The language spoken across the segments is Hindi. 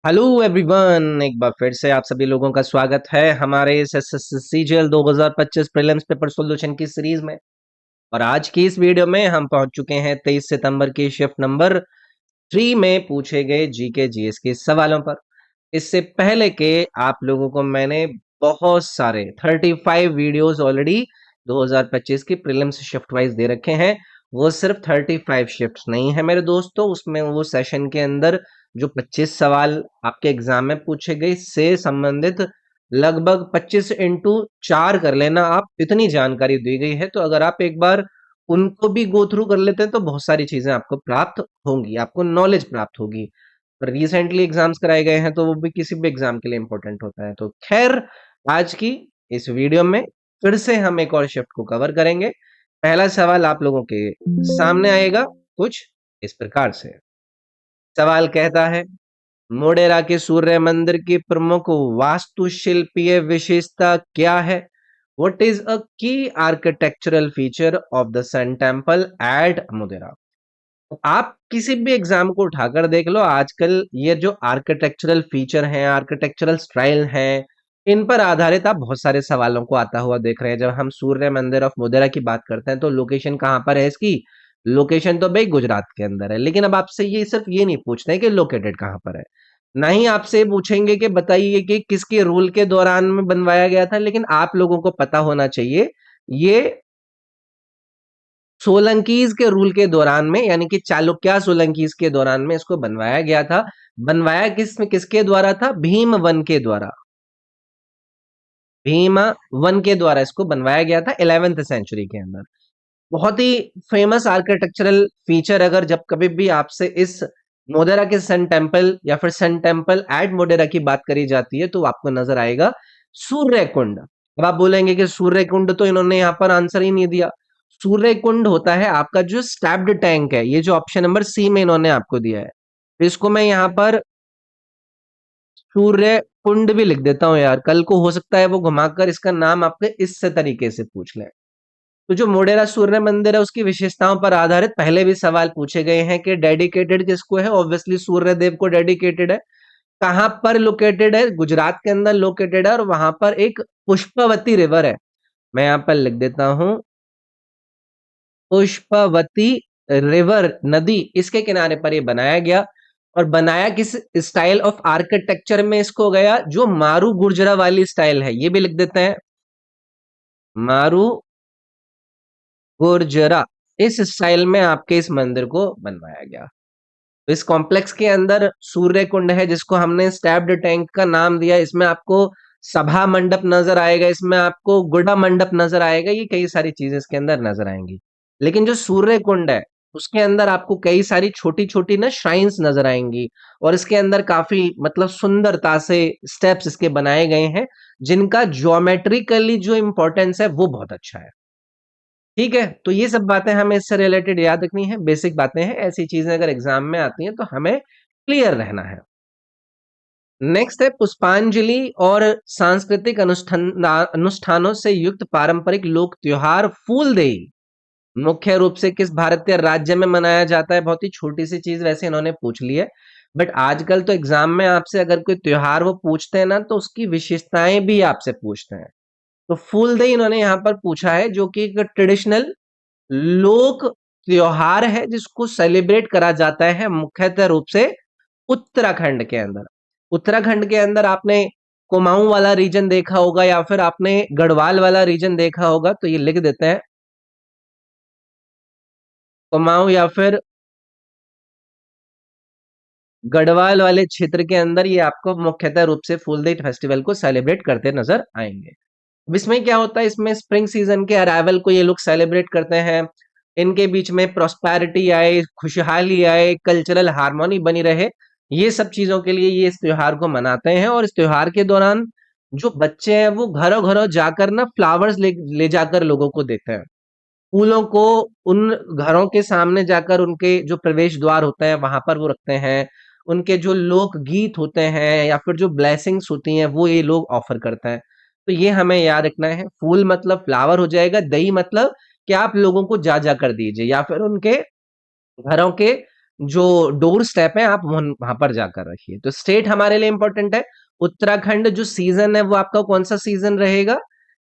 हेलो एवरीवन, एक बार फिर से आप सभी लोगों का स्वागत है हमारे इस सीजीएल 2025 प्रीलिम्स पेपर सॉल्यूशन की सीरीज में। और आज की इस वीडियो में हम पहुंच चुके हैं 23 सितंबर की शिफ्ट नंबर 3 में पूछे गए जीके जीएस के सवालों पर। इससे पहले के आप लोगों को मैंने बहुत सारे 35 वीडियोस ऑलरेडी 2025 की प्रीलिम्स शिफ्ट वाइज दे रखे हैं। वो सिर्फ 35 शिफ्ट्स नहीं है मेरे दोस्तों, उसमें वो सेशन के अंदर जो 25 सवाल आपके एग्जाम में पूछे गए से संबंधित लगभग 25 इंटू 4 कर लेना आप, इतनी जानकारी दी गई है। तो अगर आप एक बार उनको भी गो थ्रू कर लेते हैं तो बहुत सारी चीजें आपको प्राप्त होंगी, आपको नॉलेज प्राप्त होगी। रिसेंटली एग्जाम्स कराए गए हैं तो वो भी किसी भी एग्जाम के लिए इंपॉर्टेंट होता है। तो खैर, आज की इस वीडियो में फिर से हम एक और शिफ्ट को कवर करेंगे। पहला सवाल आप लोगों के सामने आएगा कुछ इस प्रकार से। सवाल कहता है, मोढेरा के सूर्य मंदिर की प्रमुख वास्तुशिल्पीय विशेषता क्या है? What is a key architectural feature of the sun temple at Modhera? आप किसी भी एग्जाम को उठाकर देख लो, आजकल ये जो आर्किटेक्चरल फीचर हैं, आर्किटेक्चरल स्टाइल हैं, इन पर आधारित आप बहुत सारे सवालों को आता हुआ देख रहे हैं। जब हम सूर्य मंदिर ऑफ मोढेरा की बात करते हैं तो लोकेशन कहाँ पर है इसकी? लोकेशन तो भाई गुजरात के अंदर है। लेकिन अब आपसे ये सिर्फ ये नहीं पूछते हैं कि लोकेटेड कहाँ पर है, ना ही आपसे ये पूछेंगे कि बताइए कि किसके रूल के दौरान में बनवाया गया था। लेकिन आप लोगों को पता होना चाहिए, ये सोलंकीज के रूल के दौरान में, यानी कि चालुक्य सोलंकीज के दौरान में इसको बनवाया गया था। बनवाया किसके द्वारा था? भीम वन के द्वारा। भीम वन के द्वारा इसको बनवाया गया था 11th सेंचुरी के अंदर। बहुत ही फेमस आर्किटेक्चरल फीचर, अगर जब कभी भी आपसे इस मोढेरा के सन टेम्पल या फिर सन टेम्पल एट मोढेरा की बात करी जाती है तो आपको नजर आएगा सूर्य कुंड। अब आप बोलेंगे कि सूर्य कुंड तो इन्होंने यहाँ पर आंसर ही नहीं दिया। सूर्य कुंड होता है आपका जो स्टैप्ड टैंक है, ये जो ऑप्शन नंबर सी में इन्होंने आपको दिया है। तो इसको मैं यहाँ पर सूर्य कुंड भी लिख देता हूँ यार, कल को हो सकता है वो घुमाकर इसका नाम आपके इस तरीके से पूछ ले। तो जो मोढेरा सूर्य मंदिर है उसकी विशेषताओं पर आधारित पहले भी सवाल पूछे गए हैं कि डेडिकेटेड किसको है? ऑब्वियसली सूर्य देव को डेडिकेटेड है। कहां पर लोकेटेड है? गुजरात के अंदर लोकेटेड है, और वहां पर एक पुष्पवती रिवर है। मैं यहां पर लिख देता हूं, पुष्पवती रिवर नदी, इसके किनारे पर ये बनाया गया। और बनाया किस स्टाइल ऑफ आर्किटेक्चर में इसको गया? जो मारू गुर्जरा वाली स्टाइल है, ये भी लिख देते हैं, मारू गुर्जरा, इस स्टाइल में आपके इस मंदिर को बनवाया गया। तो इस कॉम्प्लेक्स के अंदर सूर्य कुंड है जिसको हमने स्टैप्ड टैंक का नाम दिया। इसमें आपको सभा मंडप नजर आएगा, इसमें आपको गुड़ा मंडप नजर आएगा, ये कई सारी चीजें इसके अंदर नजर आएंगी। लेकिन जो सूर्य कुंड है उसके अंदर आपको कई सारी छोटी छोटी ना श्राइन्स नजर आएंगी, और इसके अंदर काफी मतलब सुंदरता से स्टेप्स इसके बनाए गए हैं, जिनका ज्योमेट्रिकली जो इंपॉर्टेंस है वो बहुत अच्छा है। ठीक है, तो ये सब बातें हमें इससे रिलेटेड याद रखनी है, बेसिक बातें हैं। ऐसी चीजें अगर एग्जाम में आती हैं तो हमें क्लियर रहना है। नेक्स्ट है, पुष्पांजलि और सांस्कृतिक अनुष्ठानों से युक्त पारंपरिक लोक त्योहार फूलदेई मुख्य रूप से किस भारतीय राज्य में मनाया जाता है? बहुत ही छोटी सी चीज वैसे इन्होंने पूछ ली है, बट आजकल तो एग्जाम में आपसे अगर कोई त्योहार वो पूछते हैं ना तो उसकी विशेषताएं भी आपसे पूछते हैं। तो फूलदेई इन्होंने यहाँ पर पूछा है, जो कि एक ट्रेडिशनल लोक त्योहार है जिसको सेलिब्रेट करा जाता है मुख्यतः रूप से उत्तराखंड के अंदर। उत्तराखंड के अंदर आपने कुमाऊं वाला रीजन देखा होगा या फिर आपने गढ़वाल वाला रीजन देखा होगा, तो ये लिख देते हैं, कुमाऊं या फिर गढ़वाल वाले क्षेत्र के अंदर ये आपको मुख्यतः रूप से फूलदेई फेस्टिवल को सेलिब्रेट करते नजर आएंगे। अब इसमें क्या होता है, इसमें स्प्रिंग सीजन के अराइवल को ये लोग सेलिब्रेट करते हैं। इनके बीच में प्रॉस्पेरिटी आए, खुशहाली आए, कल्चरल हार्मोनी बनी रहे, ये सब चीजों के लिए ये इस त्योहार को मनाते हैं। और इस त्योहार के दौरान जो बच्चे हैं वो घरों घरों जाकर ना फ्लावर्स ले जाकर लोगों को देते हैं। फूलों को उन घरों के सामने जाकर उनके जो प्रवेश द्वार होते हैं वहां पर वो रखते हैं। उनके जो लोक गीत होते हैं या फिर जो ब्लेसिंग्स होती हैं वो ये लोग ऑफर करते हैं। तो ये हमें याद रखना है, फूल मतलब फ्लावर हो जाएगा, दही मतलब कि आप लोगों को जा जा कर दीजिए, या फिर उनके घरों के जो डोर स्टेप है आप वहां पर जाकर रखिए। तो स्टेट हमारे लिए इंपॉर्टेंट है। उत्तराखंड जो सीजन है वो आपका कौन सा सीजन रहेगा?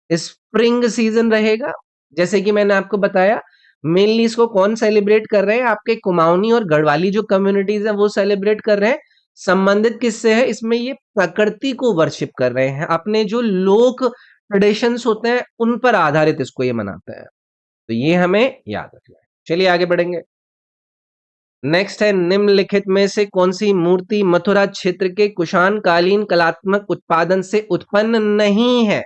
स्प्रिंग सीजन रहेगा। जैसे कि मैंने आपको बताया, मेनली इसको कौन सेलिब्रेट कर रहे हैं? आपके कुमाऊनी और गढ़वाली जो कम्युनिटीज है वो सेलिब्रेट कर रहे हैं। संबंधित किससे है? इसमें ये प्रकृति को वर्शिप कर रहे हैं, अपने जो लोक ट्रेडिशंस होते हैं उन पर आधारित इसको ये मनाते हैं। तो ये हमें याद रखना है। चलिए आगे बढ़ेंगे। नेक्स्ट है, निम्नलिखित में से कौन सी मूर्ति मथुरा क्षेत्र के कुषाण कालीन कलात्मक उत्पादन से उत्पन्न नहीं है?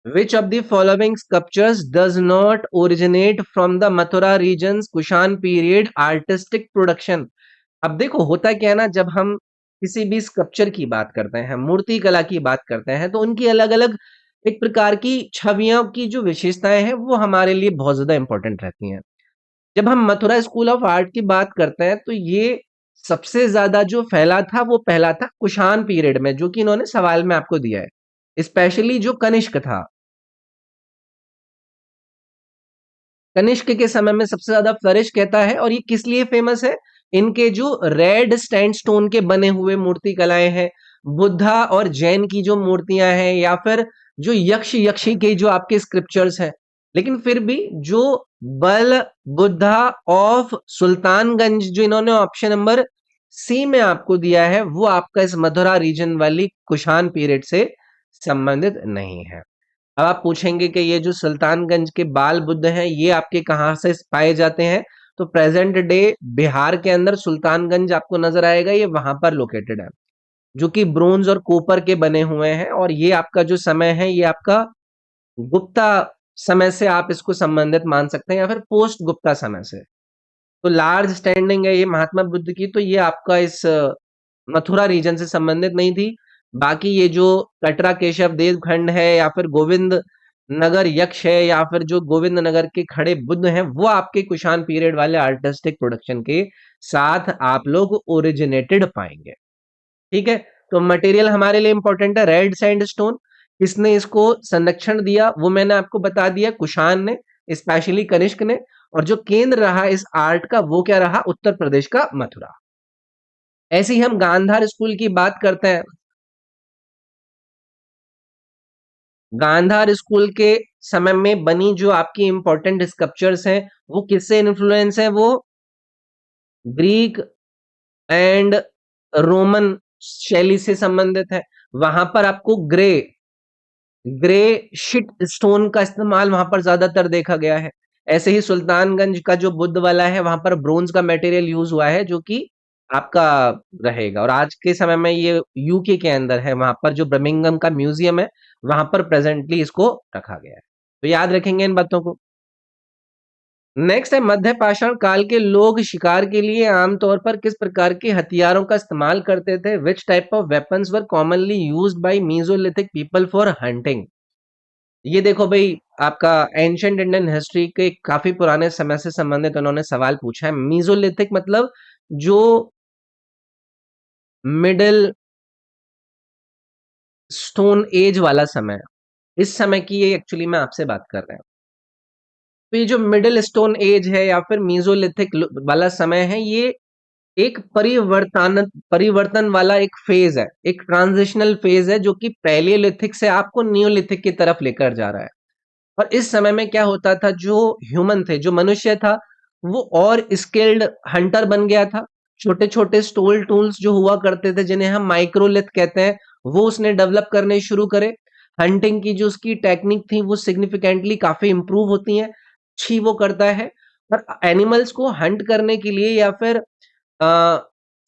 Which of the following sculptures does not originate from the Mathura region's Kushan period artistic production? अब देखो होता क्या है ना, जब हम किसी भी स्कल्पचर की बात करते हैं, मूर्ति कला की बात करते हैं, तो उनकी अलग अलग एक प्रकार की छवियों की जो विशेषताएं हैं वो हमारे लिए बहुत ज्यादा इंपॉर्टेंट रहती हैं। जब हम मथुरा स्कूल ऑफ आर्ट की बात करते हैं तो ये सबसे ज्यादा जो फैला था वो पहला था कुषाण पीरियड में, जो कि इन्होंने सवाल में आपको दिया है। स्पेशली जो कनिष्क था, कनिष्क के समय में सबसे ज्यादा फ्लरिश कहता है। और ये किस लिए फेमस है? इनके जो रेड स्टैंडस्टोन के बने हुए मूर्ति कलाएं हैं, बुद्धा और जैन की जो मूर्तियां हैं, या फिर जो यक्ष यक्षी के जो आपके स्क्रिप्चर्स हैं। लेकिन फिर भी जो बल बुद्धा ऑफ सुल्तानगंज जो इन्होंने ऑप्शन नंबर सी में आपको दिया है, वो आपका इस मथुरा रीजन वाली कुषाण पीरियड से संबंधित नहीं है। अब आप पूछेंगे कि ये जो सुल्तानगंज के बाल बुद्ध हैं ये आपके कहाँ से पाए जाते हैं? तो प्रेजेंट डे बिहार के अंदर सुल्तानगंज आपको नजर आएगा, ये वहां पर लोकेटेड है, जो कि ब्रोंज और कॉपर के बने हुए हैं। और ये आपका जो समय है ये आपका गुप्ता समय से आप इसको संबंधित मान सकते हैं, या फिर पोस्ट गुप्ता समय से। तो लार्ज स्टैंडिंग है ये महात्मा बुद्ध की, तो ये आपका इस मथुरा रीजन से संबंधित नहीं थी। बाकी ये जो कटरा केशव देव खंड है, या फिर गोविंद नगर यक्ष है, या फिर जो गोविंद नगर के खड़े बुद्ध हैं, वो आपके कुषाण पीरियड वाले आर्टिस्टिक प्रोडक्शन के साथ आप लोग ओरिजिनेटेड पाएंगे। ठीक है। तो मटेरियल हमारे लिए इंपॉर्टेंट है, रेड सैंडस्टोन। किसने इसको संरक्षण दिया वो मैंने आपको बता दिया, कुषाण ने, स्पेशली कनिष्क ने। और जो केंद्र रहा इस आर्ट का वो क्या रहा? उत्तर प्रदेश का मथुरा। ऐसे ही हम गांधार स्कूल की बात करते हैं। गांधार स्कूल के समय में बनी जो आपकी इंपॉर्टेंट स्कल्पचर्स हैं वो किससे इन्फ्लुएंस है? वो ग्रीक एंड रोमन शैली से संबंधित है। वहां पर आपको ग्रे ग्रे शिट स्टोन का इस्तेमाल वहां पर ज्यादातर देखा गया है। ऐसे ही सुल्तानगंज का जो बुद्ध वाला है वहां पर ब्रोंज का मटेरियल यूज हुआ है, जो कि आपका रहेगा। और आज के समय में ये यूके के अंदर है, वहां पर जो बर्मिंघम का म्यूजियम है वहां पर प्रेजेंटली इसको रखा गया है। तो याद रखेंगे इन बातों को। नेक्स्ट है, मध्य पाषाण काल के लोग शिकार के लिए आमतौर पर किस प्रकार के हथियारों का इस्तेमाल करते थे? Which type of weapons were commonly used by Mesolithic people for hunting? ये देखो भाई, आपका एंशिएंट इंडियन हिस्ट्री के काफी पुराने समय से संबंधित उन्होंने सवाल पूछा है। मीसोलिथिक मतलब जो मिडिल स्टोन एज वाला समय, इस समय की ये एक्चुअली मैं आपसे बात कर रहा हूँ। तो ये जो मिडिल स्टोन एज है या फिर मीसोलिथिक वाला समय है, ये एक परिवर्तन वाला एक फेज है, एक ट्रांजिशनल फेज है, जो कि पैलियोलिथिक से आपको नियोलिथिक की तरफ लेकर जा रहा है। और इस समय में क्या होता था, जो ह्यूमन थे, जो मनुष्य था, वो और स्किल्ड हंटर बन गया था। छोटे छोटे स्टोल टूल्स जो हुआ करते थे जिन्हें हम माइक्रोलिथ कहते हैं, वो उसने डेवलप करने शुरू करे। हंटिंग की जो उसकी टेक्निक थी वो सिग्निफिकेंटली काफी इंप्रूव होती है, अच्छी वो करता है। और एनिमल्स को हंट करने के लिए या फिर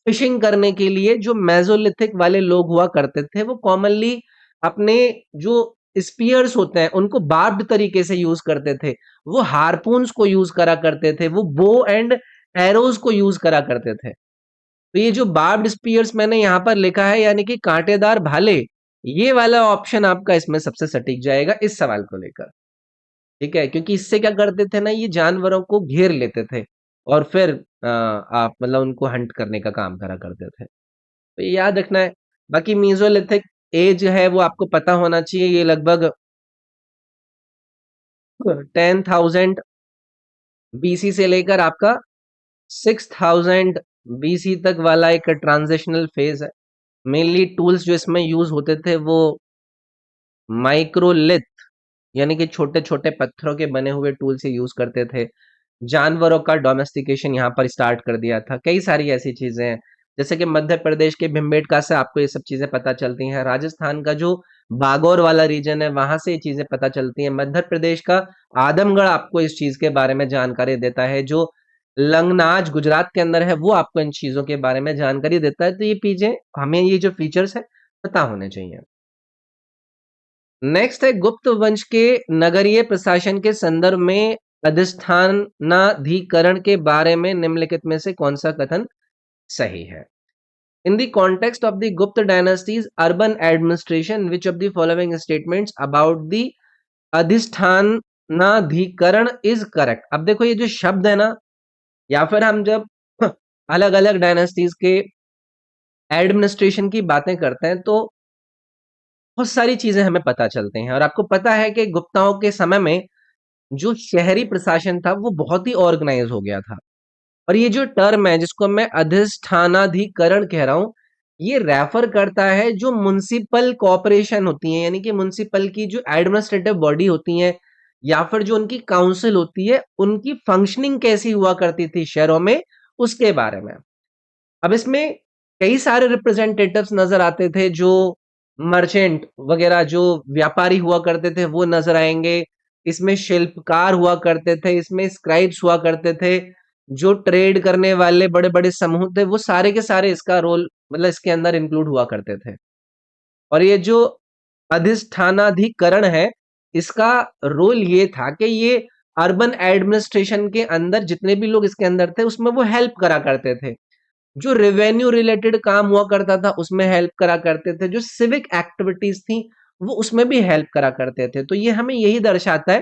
फिशिंग करने के लिए जो मेसोलिथिक वाले लोग हुआ करते थे वो कॉमनली अपने जो स्पीयर्स होते हैं उनको बार्ब्ड तरीके से यूज करते थे। वो हार्पून्स को यूज करा करते थे, वो बो एंड एरोज को यूज करा करते थे। तो ये जो बार्ब्ड स्पीयर्स मैंने यहाँ पर लिखा है, यानी कि कांटेदार भाले, ये वाला ऑप्शन आपका इसमें सबसे सटीक जाएगा इस सवाल को लेकर। ठीक है, क्योंकि इससे क्या करते थे ना, ये जानवरों को घेर लेते थे और फिर आप मतलब उनको हंट करने का काम करा करते थे। तो ये याद रखना है। बाकी मीसोलिथिक एज है वो आपको पता होना चाहिए, ये लगभग 10,000 बीसी से लेकर आपका 6000 बीसी तक वाला एक ट्रांजिशनल फेज है। मेनली टूल्स जो इसमें यूज होते थे वो माइक्रोलिथ यानी कि छोटे छोटे पत्थरों के बने हुए टूल से यूज करते थे। जानवरों का डोमेस्टिकेशन यहाँ पर स्टार्ट कर दिया था। कई सारी ऐसी चीजें हैं, जैसे कि मध्य प्रदेश के भिम्बेटका से आपको ये सब चीजें पता चलती हैं। राजस्थान का जो बागौर वाला रीजन है वहां से ये चीजें पता चलती हैं। मध्य प्रदेश का आदमगढ़ आपको इस चीज के बारे में जानकारी देता है। जो लंगनाज गुजरात के अंदर है वो आपको इन चीजों के बारे में जानकारी देता है। तो ये चीजें हमें ये जो फीचर्स है पता होने चाहिए। नेक्स्ट है गुप्त वंश के नगरीय प्रशासन के संदर्भ में अधिष्ठानाधिकरण के बारे में निम्नलिखित में से कौन सा कथन सही है? In the context of the Gupta dynasty's urban administration, which of the following statements about the अधिष्ठानाधिकरण is correct? अब देखो ये जो शब्द है ना, या फिर हम जब अलग अलग डायनेस्टीज के एडमिनिस्ट्रेशन की बातें करते हैं तो बहुत सारी चीजें हमें पता चलती हैं। और आपको पता है कि गुप्ताओं के समय में जो शहरी प्रशासन था वो बहुत ही ऑर्गेनाइज हो गया था। और ये जो टर्म है जिसको मैं अधिष्ठानाधिकरण कह रहा हूं, ये रेफर करता है जो म्युनिसिपल कॉर्पोरेशन होती है, यानी कि म्युनिसिपल की जो एडमिनिस्ट्रेटिव बॉडी होती है या फिर जो उनकी काउंसिल होती है, उनकी फंक्शनिंग कैसी हुआ करती थी शहरों में, उसके बारे में। अब इसमें कई सारे रिप्रेजेंटेटिव्स नजर आते थे। जो मर्चेंट वगैरह जो व्यापारी हुआ करते थे वो नजर आएंगे। इसमें शिल्पकार हुआ करते थे, इसमें स्क्राइब्स हुआ करते थे। जो ट्रेड करने वाले बड़े बड़े समूह थे वो सारे के सारे इसका रोल मतलब इसके अंदर इंक्लूड हुआ करते थे। और ये जो अधिष्ठानाधिकरण है, इसका रोल ये था कि ये अर्बन एडमिनिस्ट्रेशन के अंदर जितने भी लोग इसके अंदर थे उसमें वो हेल्प करा करते थे। जो रेवेन्यू रिलेटेड काम हुआ करता था उसमें हेल्प करा करते थे। जो सिविक एक्टिविटीज थी वो उसमें भी हेल्प करा करते थे। तो ये हमें यही दर्शाता है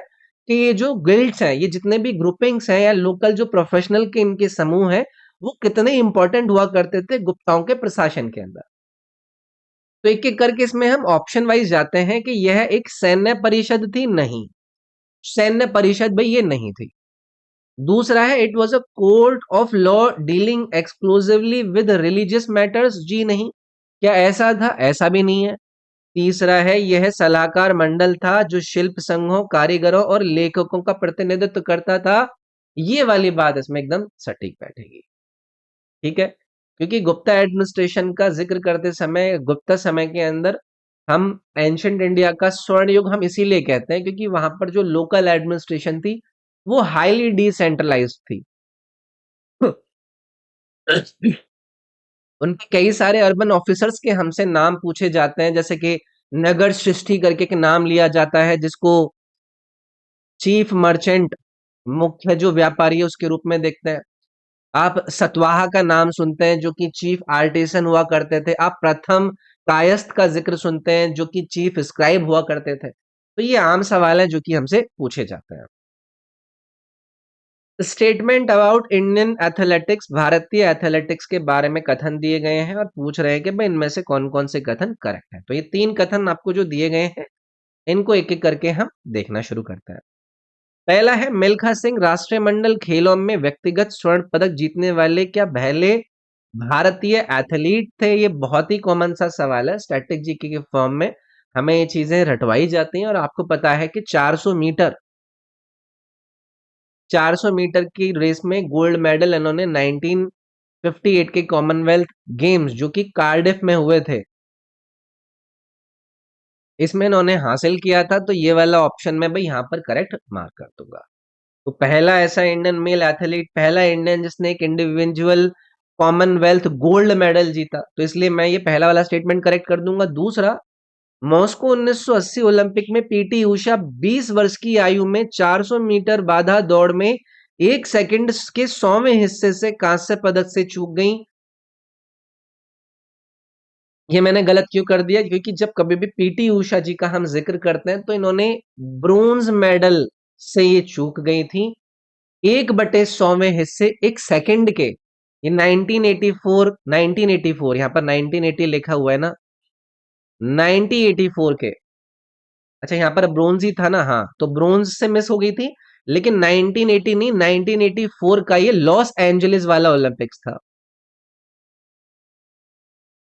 कि ये जो गिल्ड्स हैं, ये जितने भी ग्रुपिंग्स हैं या लोकल जो प्रोफेशनल के इनके समूह हैं, वो कितने इंपॉर्टेंट हुआ करते थे गुप्ताओं के प्रशासन के अंदर। तो एक एक करके इसमें हम ऑप्शन वाइज जाते हैं कि यह एक सैन्य परिषद थी। नहीं, सैन्य परिषद भाई ये नहीं थी। दूसरा है it was a court of law dealing exclusively with religious matters. जी नहीं। क्या ऐसा था? ऐसा भी नहीं है। तीसरा है यह सलाहकार मंडल था जो शिल्प संघों, कारीगरों और लेखकों का प्रतिनिधित्व करता था। ये वाली बात इसमें एकदम सटीक बैठेगी। ठीक है, क्योंकि गुप्ता एडमिनिस्ट्रेशन का जिक्र करते समय गुप्ता समय के अंदर हम एंशंट इंडिया का स्वर्ण युग हम इसीलिए कहते हैं क्योंकि वहां पर जो लोकल एडमिनिस्ट्रेशन थी वो हाईली डिसेंट्रलाइज्ड थी। उनके कई सारे अर्बन ऑफिसर्स के हमसे नाम पूछे जाते हैं, जैसे कि नगर सृष्टि करके के नाम लिया जाता है जिसको चीफ मर्चेंट, मुख्य जो व्यापारी है उसके रूप में देखते हैं। आप सतवाहा का नाम सुनते हैं जो कि चीफ आर्टिसन हुआ करते थे। आप प्रथम कायस्थ का जिक्र सुनते हैं जो कि चीफ स्क्राइब हुआ करते थे। तो ये आम सवाल है जो कि हमसे पूछे जाते हैं। स्टेटमेंट अबाउट इंडियन एथलेटिक्स, भारतीय एथलेटिक्स के बारे में कथन दिए गए हैं और पूछ रहे हैं कि भाई इनमें से कौन कौन से कथन करेक्ट है। तो ये 3 कथन आपको जो दिए गए हैं इनको एक एक करके हम देखना शुरू करते हैं। पहला है मिल्खा सिंह राष्ट्रीय मंडल खेलों में व्यक्तिगत स्वर्ण पदक जीतने वाले क्या पहले भारतीय एथलीट थे? ये बहुत ही कॉमन सा सवाल है। स्टैटिक जीके के फॉर्म में हमें ये चीजें रटवाई जाती हैं। और आपको पता है कि 400 मीटर की रेस में गोल्ड मेडल इन्होंने 1958 के कॉमनवेल्थ गेम्स जो कि कार्डिफ में हुए थे, इसमें इन्होंने हासिल किया था। तो ये वाला ऑप्शन में भाई यहाँ पर करेक्ट मार्क कर दूंगा। तो पहला ऐसा इंडियन मेल एथलीट, पहला इंडियन जिसने एक इंडिविजुअल कॉमनवेल्थ गोल्ड मेडल जीता, तो इसलिए मैं ये पहला वाला स्टेटमेंट करेक्ट कर दूंगा। दूसरा, मॉस्को 1980 ओलंपिक में पीटी उषा 20 वर्ष की आयु में 400 मीटर बाधा दौड़ में 1 सेकंड के 100वें हिस्से से कांस्य पदक से चूक गई। ये मैंने गलत क्यों कर दिया? क्योंकि जब कभी भी पीटी उषा जी का हम जिक्र करते हैं तो इन्होंने ब्रोंज मेडल से ये चूक गई थी। 1/100वें हिस्से 1 सेकंड के। ये 1984 यहाँ पर 1980 लिखा हुआ है ना, 1984 के। अच्छा, यहाँ पर ब्रोंज ही था ना, हाँ, तो ब्रोंज से मिस हो गई थी। लेकिन 1980 नहीं, 1984 का ये लॉस एंजलिस वाला ओलंपिक्स था।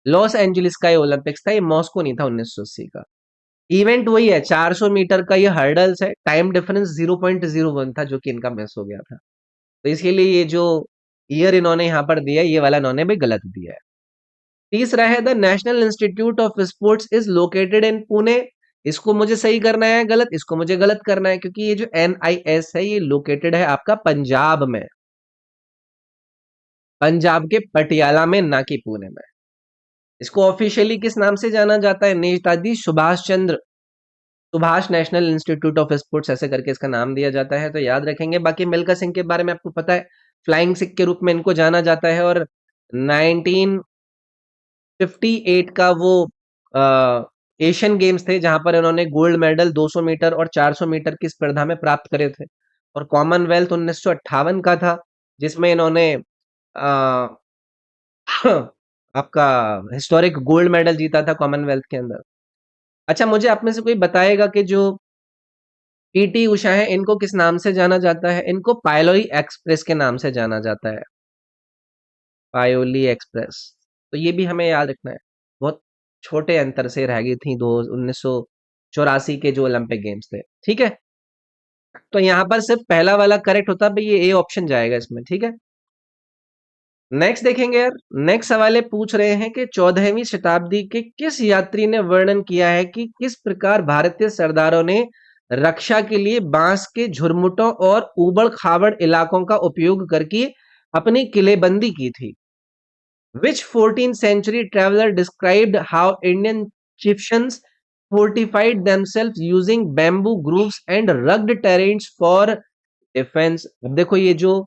लॉस एंजलिस का ये ओलंपिक्स था, ये मॉस्को नहीं था 1980 का। इवेंट वही है, 400 मीटर का ये हर्डल्स है, टाइम डिफरेंस 0.01 था जो कि इनका मिस हो गया था। तो इसके लिए ये जो ईयर इन्होंने यहाँ पर दिया है, ये वाला इन्होंने भी गलत दिया है। तीसरा है the national institute of sports is located in Pune. इसको मुझे सही करना है गलत, इसको मुझे गलत करना है, क्योंकि ये जो NIS है ये लोकेटेड है आपका पंजाब में, पंजाब के पटियाला में, ना कि पुणे में। इसको ऑफिशियली किस नाम से जाना जाता है? Netaji Subhash Chandra Subhash national institute of sports, ऐसे करके इसका नाम दिया जाता है, तो याद रखेंगे। बाकी मिल्खा सिंह के बारे में आपको पता है, फ्लाइंग सिख के रूप में इनको जाना जाता है, और 1958 का वो एशियन गेम्स थे जहां पर इन्होंने गोल्ड मेडल 200 मीटर और 400 मीटर की स्पर्धा में प्राप्त करे थे। और कॉमनवेल्थ 1958 का था, जिसमें इन्होंने अ, आपका हिस्टोरिक गोल्ड मेडल जीता था कॉमनवेल्थ के अंदर। अच्छा, मुझे आप में से कोई बताएगा कि जो PT उषा है, इनको किस नाम से जाना जाता है? इनको पायलोई एक्सप्रेस के नाम से जाना जाता है, पायोली एक्सप्रेस। तो ये भी हमें याद रखना है। बहुत छोटे अंतर से रह गई थी दो 1984 के जो ओलंपिक गेम्स थे, ठीक है। तो यहाँ पर सिर्फ पहला वाला करेक्ट होता, भाई ये A ऑप्शन जाएगा इसमें, ठीक है। नेक्स्ट देखेंगे यार, नेक्स्ट सवाल ये पूछ रहे हैं कि 14वीं शताब्दी के किस यात्री ने वर्णन किया है कि किस प्रकार भारतीय सरदारों ने रक्षा के लिए बांस के झुरमुटों और उबड़ खाबड़ इलाकों का उपयोग करके अपनी किलेबंदी की थी। Which 14th century traveler described how Indian chieftains fortified themselves using bamboo grooves and rugged terrains for defense? अब देखो, ये जो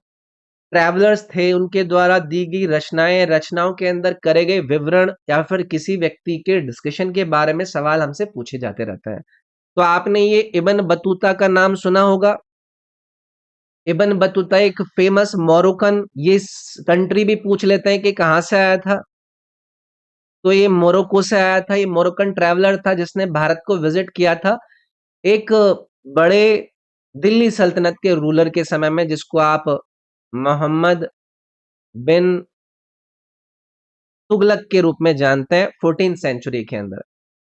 ट्रैवलर्स थे उनके द्वारा दी गई रचनाएं, रचनाओं के अंदर करे गए विवरण या फिर किसी व्यक्ति के डिस्कशन के बारे में सवाल हमसे पूछे जाते रहते हैं। तो आपने ये इब्न बतूता का नाम सुना होगा। इब्न बतूता एक फेमस मोरक्कन, ये कंट्री भी पूछ लेते हैं कि कहाँ से आया था। तो ये मोरक्को से आया था, ये मोरक्कन ट्रैवलर था जिसने भारत को विजिट किया था एक बड़े दिल्ली सल्तनत के रूलर के समय में, जिसको आप मोहम्मद बिन तुगलक के रूप में जानते हैं, 14th सेंचुरी के अंदर।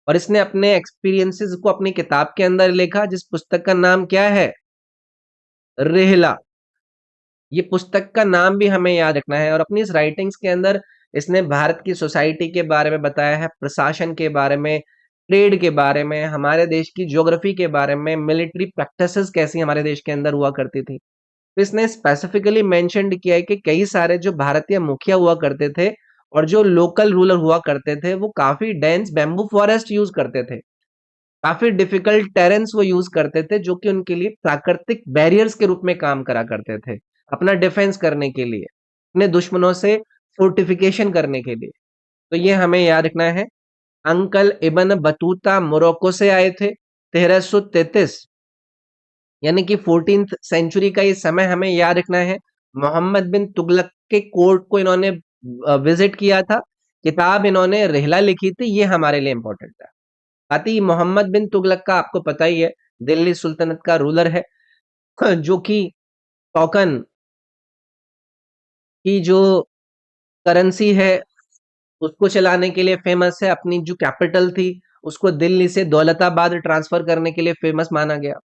और इसने अपने एक्सपीरियंसेस को अपनी किताब के अंदर लिखा, जिस पुस्तक का नाम क्या है? रिहला। ये पुस्तक का नाम भी हमें याद रखना है। और अपनी इस राइटिंग्स के अंदर इसने भारत की सोसाइटी के बारे में बताया है, प्रशासन के बारे में, ट्रेड के बारे में, हमारे देश की ज्योग्राफी के बारे में, मिलिट्री प्रैक्टिसेस कैसी हमारे देश के अंदर हुआ करती थी। तो इसने स्पेसिफिकली मेंशन्ड किया है कि कई सारे जो भारतीय मुखिया हुआ करते थे और जो लोकल रूलर हुआ करते थे, वो काफी डेंस बैम्बू फॉरेस्ट यूज करते थे, काफी डिफिकल्ट टेरेंस वो यूज करते थे, जो कि उनके लिए प्राकृतिक बैरियर्स के रूप में काम करा करते थे, अपना डिफेंस करने के लिए, अपने दुश्मनों से फोर्टिफिकेशन करने के लिए। तो ये हमें याद रखना है। अंकल इब्न बतूता मोरक्को से आए थे 1333, यानी कि 14th सेंचुरी का ये समय हमें याद रखना है। मोहम्मद बिन तुगलक के कोर्ट को इन्होंने विजिट किया था, किताब इन्होंने रिहला लिखी थी, ये हमारे लिए इंपॉर्टेंट है। आती मोहम्मद बिन तुगलक का आपको पता ही है, दिल्ली सुल्तनत का रूलर है, जो कि टोकन की जो करेंसी है उसको चलाने के लिए फेमस है, अपनी जो कैपिटल थी उसको दिल्ली से दौलताबाद ट्रांसफर करने के लिए फेमस माना गया।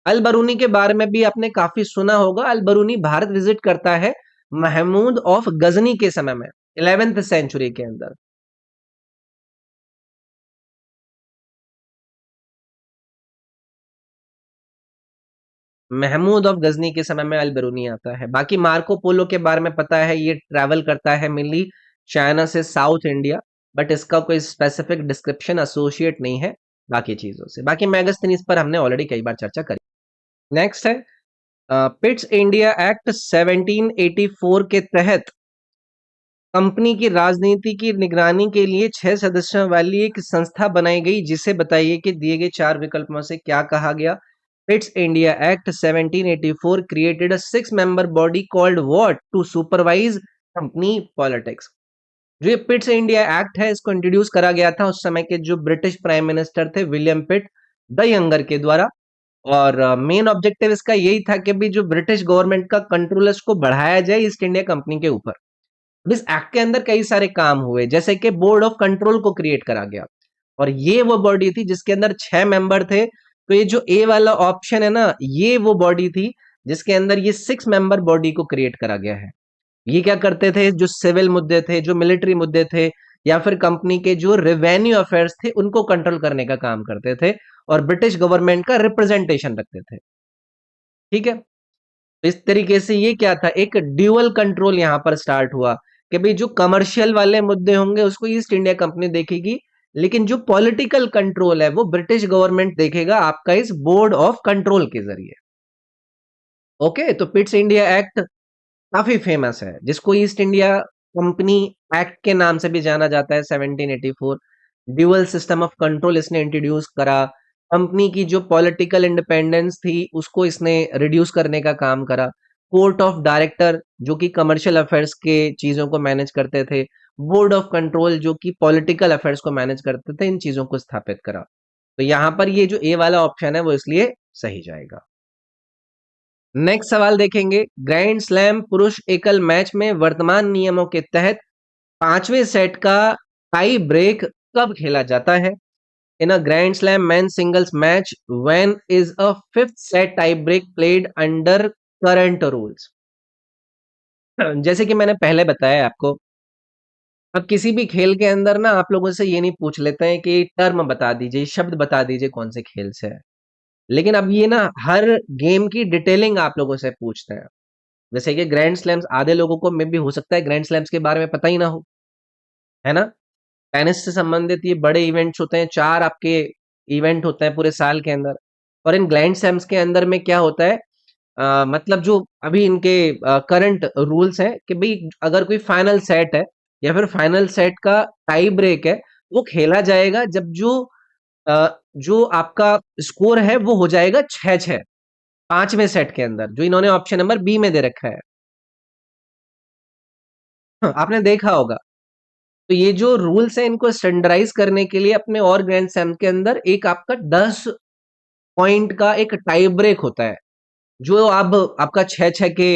अल बरूनी के बारे में भी आपने काफी सुना होगा। अल बरूनी भारत विजिट करता है महमूद ऑफ गजनी के समय में, 11th सेंचुरी के अंदर। महमूद ऑफ गजनी के समय में अल बरूनी आता है। बाकी मार्को पोलो के बारे में पता है, ये ट्रैवल करता है मेनली चाइना से साउथ इंडिया, बट इसका कोई स्पेसिफिक डिस्क्रिप्शन एसोसिएट नहीं है बाकी चीजों से। बाकी मैगस्थनीज पर हमने ऑलरेडी कई बार चर्चा करी। नेक्स्ट है पिट्स इंडिया एक्ट 1784 के तहत कंपनी की राजनीति की निगरानी के लिए 6 सदस्यों वाली एक संस्था बनाई गई, जिसे बताइए कि दिए गए 4 विकल्पों से क्या कहा गया? Pitt's India Act 1784 created a 6 member body called what to supervise company politics. जो ये पिट्स इंडिया एक्ट है, इसको इंट्रोड्यूस करा गया था उस समय के जो ब्रिटिश प्राइम मिनिस्टर थे विलियम पिट द यंगर के द्वारा। और मेन ऑब्जेक्टिव इसका यही था कि भी जो ब्रिटिश गवर्नमेंट का कंट्रोल है उसको बढ़ाया जाए ईस्ट इंडिया कंपनी के ऊपर। अब इस एक्ट के अंदर कई सारे काम हुए, जैसे कि बोर्ड ऑफ कंट्रोल को क्रिएट करा गया, और ये वो बॉडी थी जिसके अंदर 6 मेंबर थे। तो ये जो ए वाला ऑप्शन है ना, ये वो बॉडी थी जिसके अंदर ये 6 मेंबर बॉडी को क्रिएट करा गया है। ये क्या करते थे, जो सिविल मुद्दे थे, जो मिलिट्री मुद्दे थे, या फिर कंपनी के जो रेवेन्यू अफेयर्स थे उनको कंट्रोल करने का काम करते थे, और ब्रिटिश गवर्नमेंट का रिप्रेजेंटेशन रखते थे। ठीक है, तो इस तरीके से ये क्या था, एक ड्यूअल कंट्रोल यहां पर स्टार्ट हुआ कि भाई जो कमर्शियल वाले मुद्दे होंगे उसको ईस्ट इंडिया कंपनी देखेगी, लेकिन जो पॉलिटिकल कंट्रोल है वो ब्रिटिश गवर्नमेंट देखेगा आपका इस बोर्ड ऑफ कंट्रोल के जरिए। ओके, तो पिट्स इंडिया एक्ट काफी फेमस है, जिसको ईस्ट इंडिया कंपनी एक्ट के नाम से भी जाना जाता है। 1784 ड्यूअल सिस्टम ऑफ कंट्रोल इसने इंट्रोड्यूस करा। कंपनी की जो पॉलिटिकल इंडिपेंडेंस थी उसको इसने रिड्यूस करने का काम करा। कोर्ट ऑफ डायरेक्टर जो कि कमर्शियल अफेयर्स के चीजों को मैनेज करते थे, बोर्ड ऑफ कंट्रोल जो कि पॉलिटिकल अफेयर्स को मैनेज करते थे, इन चीजों को स्थापित करा। तो यहां पर ये जो ए वाला ऑप्शन है वो इसलिए सही जाएगा। नेक्स्ट सवाल देखेंगे, ग्रैंड स्लैम पुरुष एकल मैच में वर्तमान नियमों के तहत पांचवें सेट का टाई ब्रेक कब खेला जाता है? In a grand slam men singles match when is a fifth set tie break played under current rules? जैसे कि मैंने पहले बताया आपको, अब किसी भी खेल के अंदर ना आप लोगों से ये नहीं पूछ लेते हैं कि टर्म बता दीजिए, शब्द बता दीजिए कौन से खेल से है, लेकिन अब ये ना हर गेम की डिटेलिंग आप लोगों से पूछते हैं। जैसे कि ग्रैंड स्लैम्स आधे लोगों को मे भी हो सकता है ग्रैंड स्लैम्स के बारे में पता ही ना हो, है ना? टेनिस से संबंधित ये बड़े इवेंट्स होते हैं, 4 आपके इवेंट होते हैं पूरे साल के अंदर, और इन ग्रैंड स्लैम्स के अंदर में क्या होता है, मतलब जो अभी इनके करंट रूल्स हैं कि भाई अगर कोई फाइनल सेट है या फिर फाइनल सेट का टाई ब्रेक है, वो खेला जाएगा जब जो आपका स्कोर है वो हो जाएगा 6-6 पांचवें सेट के अंदर, जो इन्होंने ऑप्शन नंबर बी में दे रखा है। हाँ, आपने देखा होगा। तो ये जो रूल्स हैं इनको स्टैंडर्डाइज करने के लिए अपने और ग्रैंड स्लैम के अंदर एक आपका 10 पॉइंट का एक टाई ब्रेक होता है, जो अब आपका 6-6 के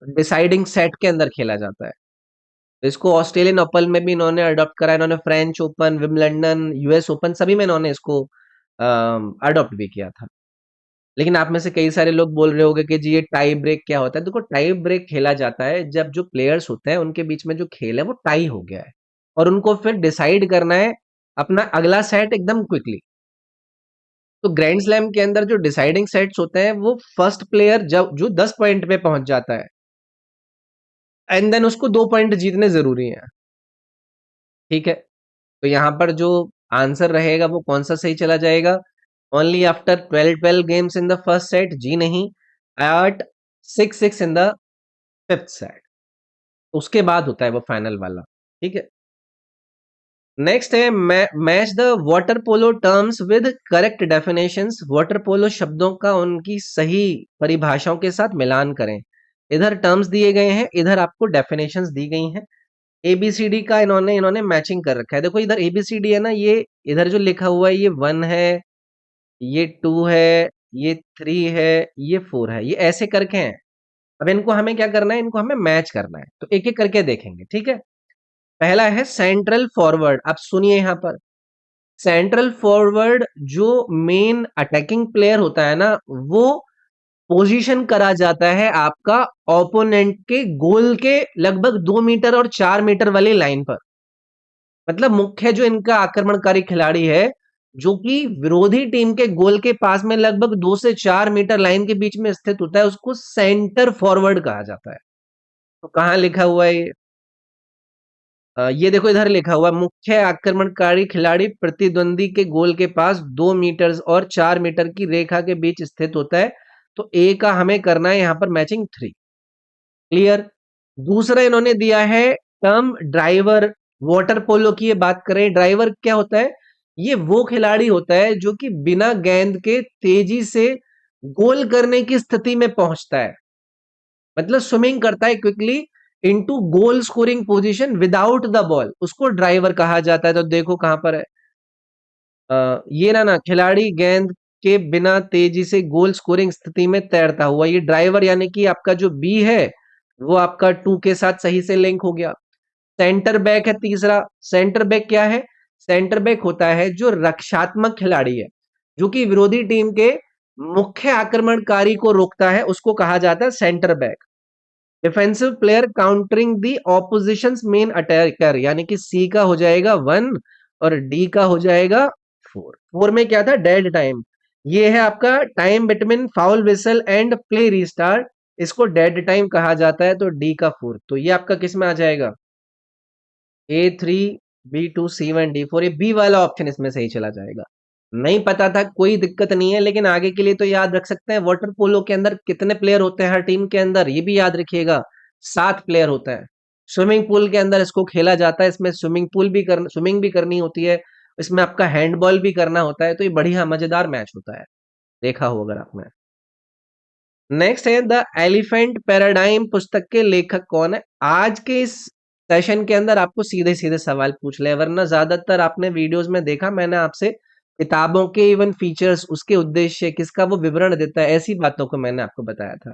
डिसाइडिंग सेट के अंदर खेला जाता है। तो इसको ऑस्ट्रेलियन ओपन में भी इन्होंने अडॉप्ट करा, इन्होंने French open, Wimbledon, US open सभी में इन्होंने इसको अडॉप्ट भी किया था। लेकिन आप में से कई सारे लोग बोल रहे होंगे कि जी ये टाई ब्रेक क्या होता है? देखो, टाई ब्रेक खेला जाता है जब जो प्लेयर्स होते हैं उनके बीच में जो खेल है वो टाई हो गया है, और उनको फिर डिसाइड करना है अपना अगला सेट एकदम क्विकली। तो ग्रैंड स्लैम के अंदर जो डिसाइडिंग सेट्स होते हैं वो फर्स्ट प्लेयर जब जो 10 पॉइंट पे पहुंच जाता है, एंड देन उसको 2 पॉइंट जीतने जरूरी है। ठीक है, तो यहाँ पर जो आंसर रहेगा वो कौन सा सही चला जाएगा? Only after 12 games in the first set, जी नहीं, at 6-6 in the fifth set, उसके बाद होता है वो फाइनल वाला। ठीक है, नेक्स्ट है match the water polo terms with correct definitions. Water polo शब्दों का उनकी सही परिभाषाओं के साथ मिलान करें। इधर टर्म्स दिए गए हैं, इधर आपको डेफिनेशंस दी गई हैं। एबीसीडी का इन्होंने इन्होंने मैचिंग कर रखा है। देखो इधर एबीसीडी है ना, ये इधर जो लिखा हुआ है ये 1 है, ये 2 है, ये 3 है, ये 4 है, ये ऐसे करके हैं। अब इनको हमें क्या करना है, इनको हमें मैच करना है, तो एक एक करके देखेंगे। ठीक है, पहला है सेंट्रल फॉरवर्ड। आप सुनिए यहां पर, सेंट्रल फॉरवर्ड जो मेन अटैकिंग प्लेयर होता है ना, वो पोजीशन करा जाता है आपका ओपोनेंट के गोल के लगभग 2 मीटर और 4 मीटर वाली लाइन पर। मतलब मुख्य जो इनका आक्रमणकारी खिलाड़ी है, जो कि विरोधी टीम के गोल के पास में लगभग 2 से 4 मीटर लाइन के बीच में स्थित होता है, उसको सेंटर फॉरवर्ड कहा जाता है। तो कहां लिखा हुआ है ये? ये देखो इधर लिखा हुआ, मुख्य आक्रमणकारी खिलाड़ी प्रतिद्वंदी के गोल के पास 2 मीटर और 4 मीटर की रेखा के बीच स्थित होता है। तो ए का हमें करना है यहां पर मैचिंग 3। क्लियर? दूसरा इन्होंने दिया है टर्म ड्राइवर। वाटर पोलो की ये बात करें, ड्राइवर क्या होता है? ये वो खिलाड़ी होता है जो कि बिना गेंद के तेजी से गोल करने की स्थिति में पहुंचता है, मतलब स्विमिंग करता है quickly into goal scoring position without the ball, उसको ड्राइवर कहा जाता है। तो देखो कहां पर है, ये ना ना खिलाड़ी गेंद के बिना तेजी से गोल स्कोरिंग स्थिति में तैरता हुआ। ये ड्राइवर यानी कि आपका जो बी है वो आपका टू के साथ सही से लिंक हो गया। सेंटर बैक है तीसरा। सेंटर बैक क्या है? सेंटर बैक होता है जो रक्षात्मक खिलाड़ी है, जो कि विरोधी टीम के मुख्य आक्रमणकारी को रोकता है, उसको कहा जाता है centre back. Defensive player countering दी ऑपोजिशन मेन अटैकर, यानी कि सी का हो जाएगा 1 और डी का हो जाएगा 4। 4 में क्या था? Dead time. ये है आपका time between foul whistle and play restart, इसको डेड टाइम कहा जाता है। तो डी का 4, तो ये आपका किस में आ जाएगा? A3 B2 C1 D4, ये बी वाला ऑप्शन इसमें सही चला जाएगा। नहीं पता था कोई दिक्कत नहीं है, लेकिन आगे के लिए तो याद रख सकते हैं। वाटर पोलो के अंदर कितने प्लेयर होते हैं हर टीम के अंदर, ये भी याद रखिएगा, 7 प्लेयर होते हैं। स्विमिंग पूल के अंदर इसको खेला जाता है, इसमें स्विमिंग भी करनी होती है, इसमें आपका हैंडबॉल भी करना होता है। तो ये बढ़िया मजेदार मैच होता है, देखा हो अगर आपने। नेक्स्ट है द एलिफेंट पैराडाइम पुस्तक के लेखक कौन है? आज के इस सेशन के अंदर आपको सीधे सीधे सवाल पूछ ले, वरना ज्यादातर आपने वीडियोस में देखा मैंने आपसे किताबों के इवन फीचर्स, उसके उद्देश्य, किसका वो विवरण देता है, ऐसी बातों को मैंने आपको बताया था।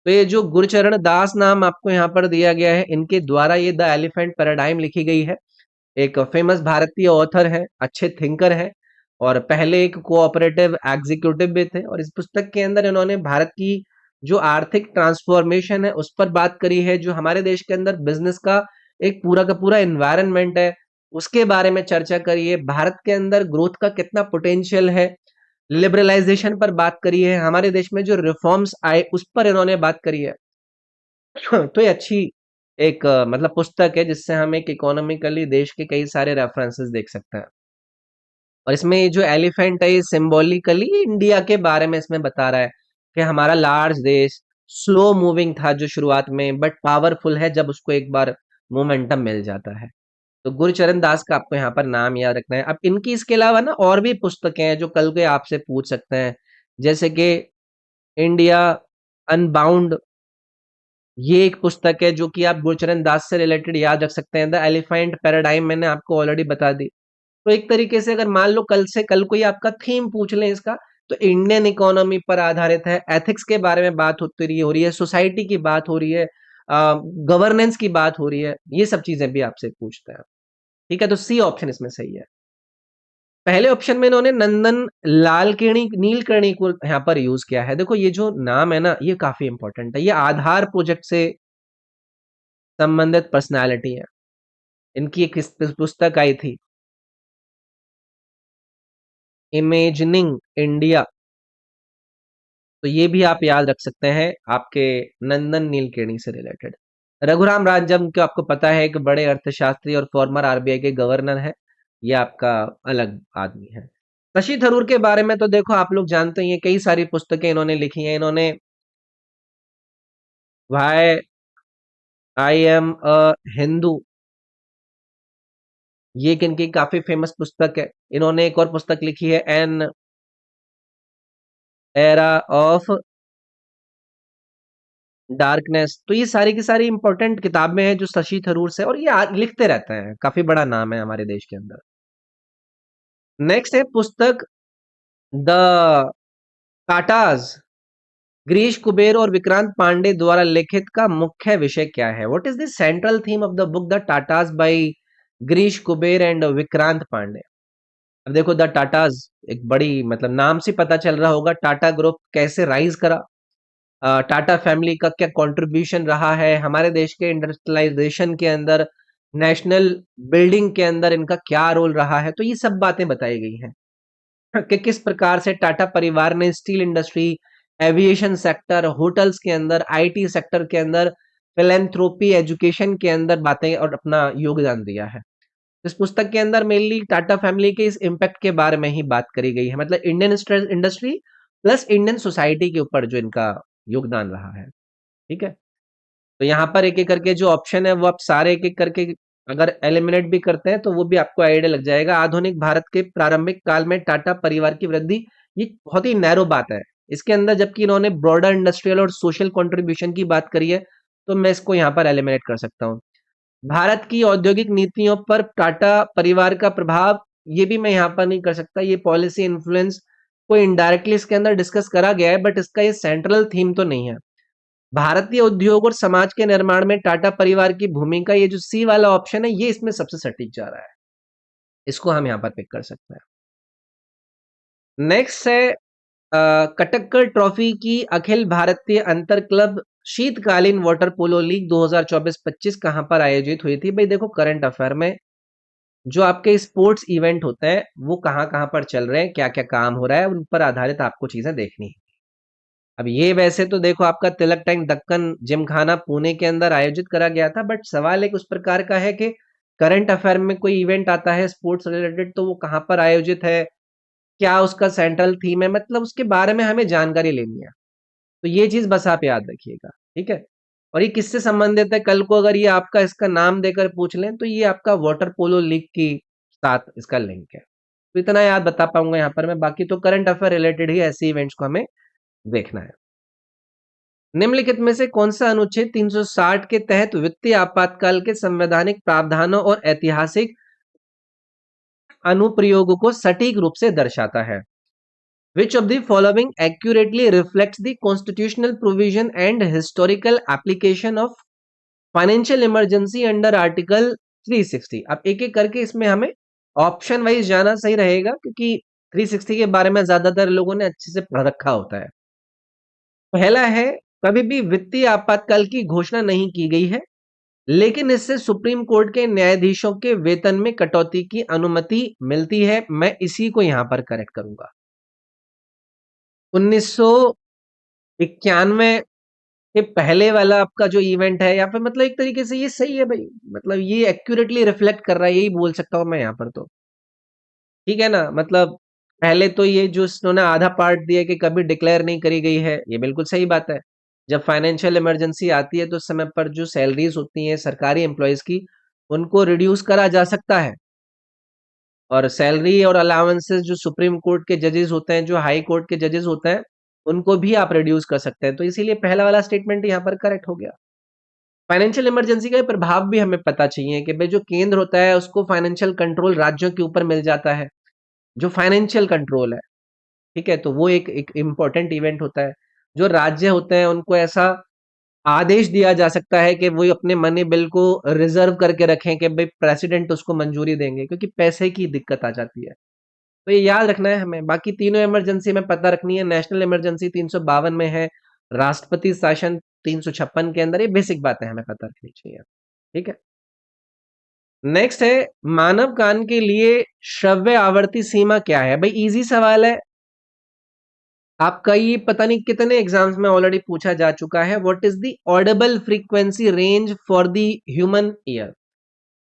तो ये जो गुरचरण दास नाम आपको यहाँ पर दिया गया है, इनके द्वारा ये द एलिफेंट पैराडाइम लिखी गई है। एक फेमस भारतीय ऑथर है, अच्छे थिंकर है, और पहले एक कोऑपरेटिव एग्जीक्यूटिव भी थे। और इस पुस्तक के अंदर इन्होंने भारत की जो आर्थिक ट्रांसफॉर्मेशन है उस पर बात करी है, जो हमारे देश के अंदर बिजनेस का एक पूरा का पूरा एनवायरनमेंट है उसके बारे में चर्चा करी है, भारत के अंदर ग्रोथ का कितना पोटेंशियल है, लिबरलाइजेशन पर बात करी है, हमारे देश में जो रिफॉर्म्स आए उस पर इन्होंने बात करी है। तो ये अच्छी एक मतलब पुस्तक है, जिससे हम एक इकोनॉमिकली देश के कई सारे रेफरेंसेस देख सकते हैं। और इसमें ये जो एलिफेंट है ये सिंबॉलिकली इंडिया के बारे में इसमें बता रहा है कि हमारा लार्ज देश स्लो मूविंग था जो शुरुआत में, बट पावरफुल है जब उसको एक बार मोमेंटम मिल जाता है। तो गुरचरण दास का आपको यहाँ पर नाम याद रखना है। अब इनकी इसके अलावा ना और भी पुस्तकें हैं जो कल के आपसे पूछ सकते हैं, जैसे कि इंडिया अनबाउंड, ये एक पुस्तक है जो कि आप गुरचरण दास से रिलेटेड याद रख सकते हैं। द एलिफेंट पैराडाइम मैंने आपको ऑलरेडी बता दी। तो एक तरीके से अगर मान लो कल से कल कोई आपका थीम पूछ ले इसका, तो इंडियन इकोनॉमी पर आधारित है, एथिक्स के बारे में बात होती रही हो रही है, सोसाइटी की बात हो रही है, गवर्नेंस की बात हो रही है, ये सब चीजें भी आपसे पूछते हैं। ठीक है, तो सी ऑप्शन इसमें सही है। पहले ऑप्शन में इन्होंने नंदन लालकेणी नीलकर्णी को यहाँ पर यूज किया है। देखो ये जो नाम है ना, ये काफी इंपॉर्टेंट है, ये आधार प्रोजेक्ट से संबंधित पर्सनालिटी है। इनकी एक पुस्तक आई थी, इमेजिनिंग इंडिया, तो ये भी आप याद रख सकते हैं आपके नंदन नीलकेणी से रिलेटेड। रघुराम राजन को आपको पता है, एक बड़े अर्थशास्त्री और फॉर्मर आरबीआई के गवर्नर है, ये आपका अलग आदमी है। शशि थरूर के बारे में तो देखो आप लोग जानते ही हैं, कई सारी पुस्तकें इन्होंने लिखी हैं। इन्होंने why I am a Hindu, ये एक इनकी काफी फेमस पुस्तक है। इन्होंने एक और पुस्तक लिखी है, एन एरा ऑफ डार्कनेस। तो ये सारी की सारी इंपॉर्टेंट किताबें हैं जो शशि थरूर से, और ये लिखते रहते हैं, काफी बड़ा नाम है हमारे देश के अंदर। नेक्स्ट है पुस्तक द टाटाज, गिरीश कुबेर और विक्रांत पांडे द्वारा लिखित का मुख्य विषय क्या है? What is the central theme of the book the Tatas by Girish Kuber and Vikrant Pandey? अब देखो द टाटाज एक बड़ी मतलब नाम से पता चल रहा होगा, टाटा ग्रुप कैसे राइज करा, टाटा फैमिली का क्या कंट्रीब्यूशन रहा है हमारे देश के इंडस्ट्रियलाइजेशन के अंदर, नेशनल बिल्डिंग के अंदर इनका क्या रोल रहा है, तो ये सब बातें बताई गई हैं कि किस प्रकार से टाटा परिवार ने steel industry, aviation sector, hotels के अंदर, आईटी सेक्टर के अंदर, फिलेंथ्रोपी, एजुकेशन के अंदर बातें और अपना योगदान दिया है। इस पुस्तक के अंदर मेनली टाटा फैमिली के इस इम्पैक्ट के बारे में ही बात करी गई है, मतलब Indian industry plus Indian society के ऊपर जो इनका योगदान रहा है। ठीक है, तो यहाँ पर एक एक करके जो ऑप्शन है वो आप सारे एक एक करके अगर एलिमिनेट भी करते हैं तो वो भी आपको आइडिया लग जाएगा। आधुनिक भारत के प्रारंभिक काल में टाटा परिवार की वृद्धि, ये बहुत ही नैरो बात है इसके अंदर, जबकि इन्होंने ब्रॉडर इंडस्ट्रियल और सोशल कंट्रीब्यूशन की बात करी है, तो मैं इसको यहाँ पर एलिमिनेट कर सकता हूँ। भारत की औद्योगिक नीतियों पर टाटा परिवार का प्रभाव, ये भी मैं यहाँ पर नहीं कर सकता, ये पॉलिसी इन्फ्लुएंस को इनडायरेक्टली इसके अंदर डिस्कस करा गया है, बट इसका ये सेंट्रल थीम तो नहीं है। भारतीय उद्योग और समाज के निर्माण में टाटा परिवार की भूमिका, ये जो सी वाला ऑप्शन है, ये इसमें सबसे सटीक जा रहा है। इसको हम यहाँ पर पिक कर सकते हैं। नेक्स्ट है कटक्कर ट्रॉफी की अखिल भारतीय अंतर क्लब शीतकालीन वाटर पोलो लीग 2024-25 कहां पर आयोजित हुई थी? भाई देखो, करंट अफेयर में जो आपके स्पोर्ट्स इवेंट होते हैं वो कहां कहां पर चल रहे हैं, क्या क्या काम हो रहा है, उन पर आधारित आपको चीजें देखनी है। अब ये वैसे तो देखो आपका तिलक टैंक दक्कन जिमखाना पुणे के अंदर आयोजित करा गया था, बट सवाल एक उस प्रकार का है कि करंट अफेयर में कोई इवेंट आता है स्पोर्ट्स रिलेटेड, तो वो कहां पर आयोजित है, क्या उसका सेंट्रल थीम है, मतलब उसके बारे में हमें जानकारी लेनी है। तो ये चीज बस आप याद रखिएगा, ठीक है। और ये किससे संबंधित है, कल को अगर ये आपका इसका नाम देकर पूछ लें तो ये आपका वाटर पोलो लीग की साथ इसका लिंक है। तो इतना याद बता पाऊंगा यहाँ पर मैं, बाकी तो करंट अफेयर रिलेटेड ही ऐसे इवेंट्स को हमें देखना है। निम्नलिखित में से कौन सा अनुच्छेद 360 के तहत वित्तीय आपातकाल के संवैधानिक प्रावधानों और ऐतिहासिक अनुप्रयोग को सटीक रूप से दर्शाता है? Which of the following accurately reflects the constitutional provision and historical application of financial emergency under article 360? अब एक एक करके इसमें हमें ऑप्शन वाइज जाना सही रहेगा, क्योंकि 360 के बारे में ज्यादातर लोगों ने अच्छे से पढ़ रखा होता है। पहला है, कभी भी वित्तीय आपातकाल की घोषणा नहीं की गई है, लेकिन इससे सुप्रीम कोर्ट के न्यायाधीशों के वेतन में कटौती की अनुमति मिलती है। मैं इसी को यहां पर करेक्ट करूंगा। 1991 ये पहले वाला आपका जो इवेंट है, या फिर मतलब एक तरीके से ये सही है भाई, मतलब ये एक्यूरेटली रिफ्लेक्ट कर रहा है, यही बोल सकता हूं मैं यहाँ पर तो, ठीक है ना। मतलब पहले तो ये जो इन्होंने आधा पार्ट दिया कि कभी डिक्लेयर नहीं करी गई है, ये बिल्कुल सही बात है। जब फाइनेंशियल इमरजेंसी आती है तो उस समय पर जो सैलरीज होती हैं सरकारी एम्प्लॉयज की, उनको रिड्यूस करा जा सकता है, और सैलरी और अलाउंसेस जो सुप्रीम कोर्ट के जजेस होते हैं, जो हाई कोर्ट के जजेस होते हैं, उनको भी आप रिड्यूस कर सकते हैं। तो इसीलिए पहला वाला स्टेटमेंट यहाँ पर करेक्ट हो गया। फाइनेंशियल इमरजेंसी का प्रभाव भी हमें पता चाहिए कि भाई जो केंद्र होता है उसको फाइनेंशियल कंट्रोल राज्यों के ऊपर मिल जाता है, जो फाइनेंशियल कंट्रोल है, ठीक है। तो वो एक इंपॉर्टेंट इवेंट होता है। जो राज्य होते हैं उनको ऐसा आदेश दिया जा सकता है कि वो अपने मनी बिल को रिजर्व करके रखें कि भाई प्रेसिडेंट उसको मंजूरी देंगे, क्योंकि पैसे की दिक्कत आ जाती है। तो ये याद रखना है हमें। बाकी तीनों इमरजेंसी में पता रखनी है। नेशनल इमरजेंसी 352 में है, राष्ट्रपति शासन 356 के अंदर। ये बेसिक बातें हमें पता रखनी चाहिए, ठीक है। नेक्स्ट है, मानव कान के लिए श्रव्य आवर्ती सीमा क्या है? भाई इजी सवाल है, आपका ये पता नहीं कितने एग्जाम्स में ऑलरेडी पूछा जा चुका है। What is the Audible frequency range for the human ear?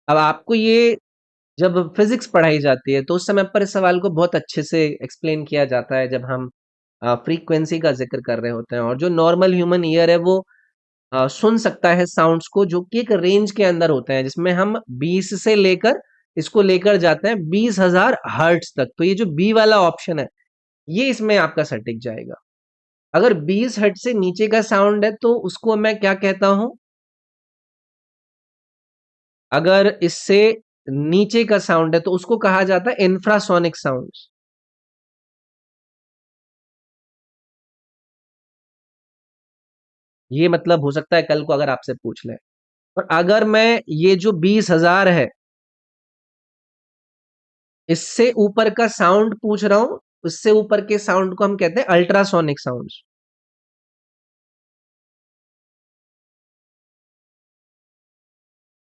अब आपको ये जब फिजिक्स पढ़ाई जाती है तो उस समय पर इस सवाल को बहुत अच्छे से एक्सप्लेन किया जाता है, जब हम फ्रीक्वेंसी का जिक्र कर रहे होते हैं। और जो नॉर्मल ह्यूमन ईयर है वो सुन सकता है साउंड्स को, जो कि एक रेंज के अंदर होते हैं, जिसमें हम 20 से लेकर इसको लेकर जाते हैं 20,000 हर्ट्ज तक। तो ये जो बी वाला ऑप्शन है ये इसमें आपका सटीक जाएगा। अगर 20 हर्ट्ज से नीचे का साउंड है तो उसको मैं क्या कहता हूं, अगर इससे नीचे का साउंड है तो उसको कहा जाता है इंफ्रासोनिक साउंड्स। ये मतलब हो सकता है कल को अगर आपसे पूछ ले। और अगर मैं ये जो 20,000 है इससे ऊपर का साउंड पूछ रहा हूं, उससे ऊपर के साउंड को हम कहते हैं अल्ट्रासोनिक साउंड्स।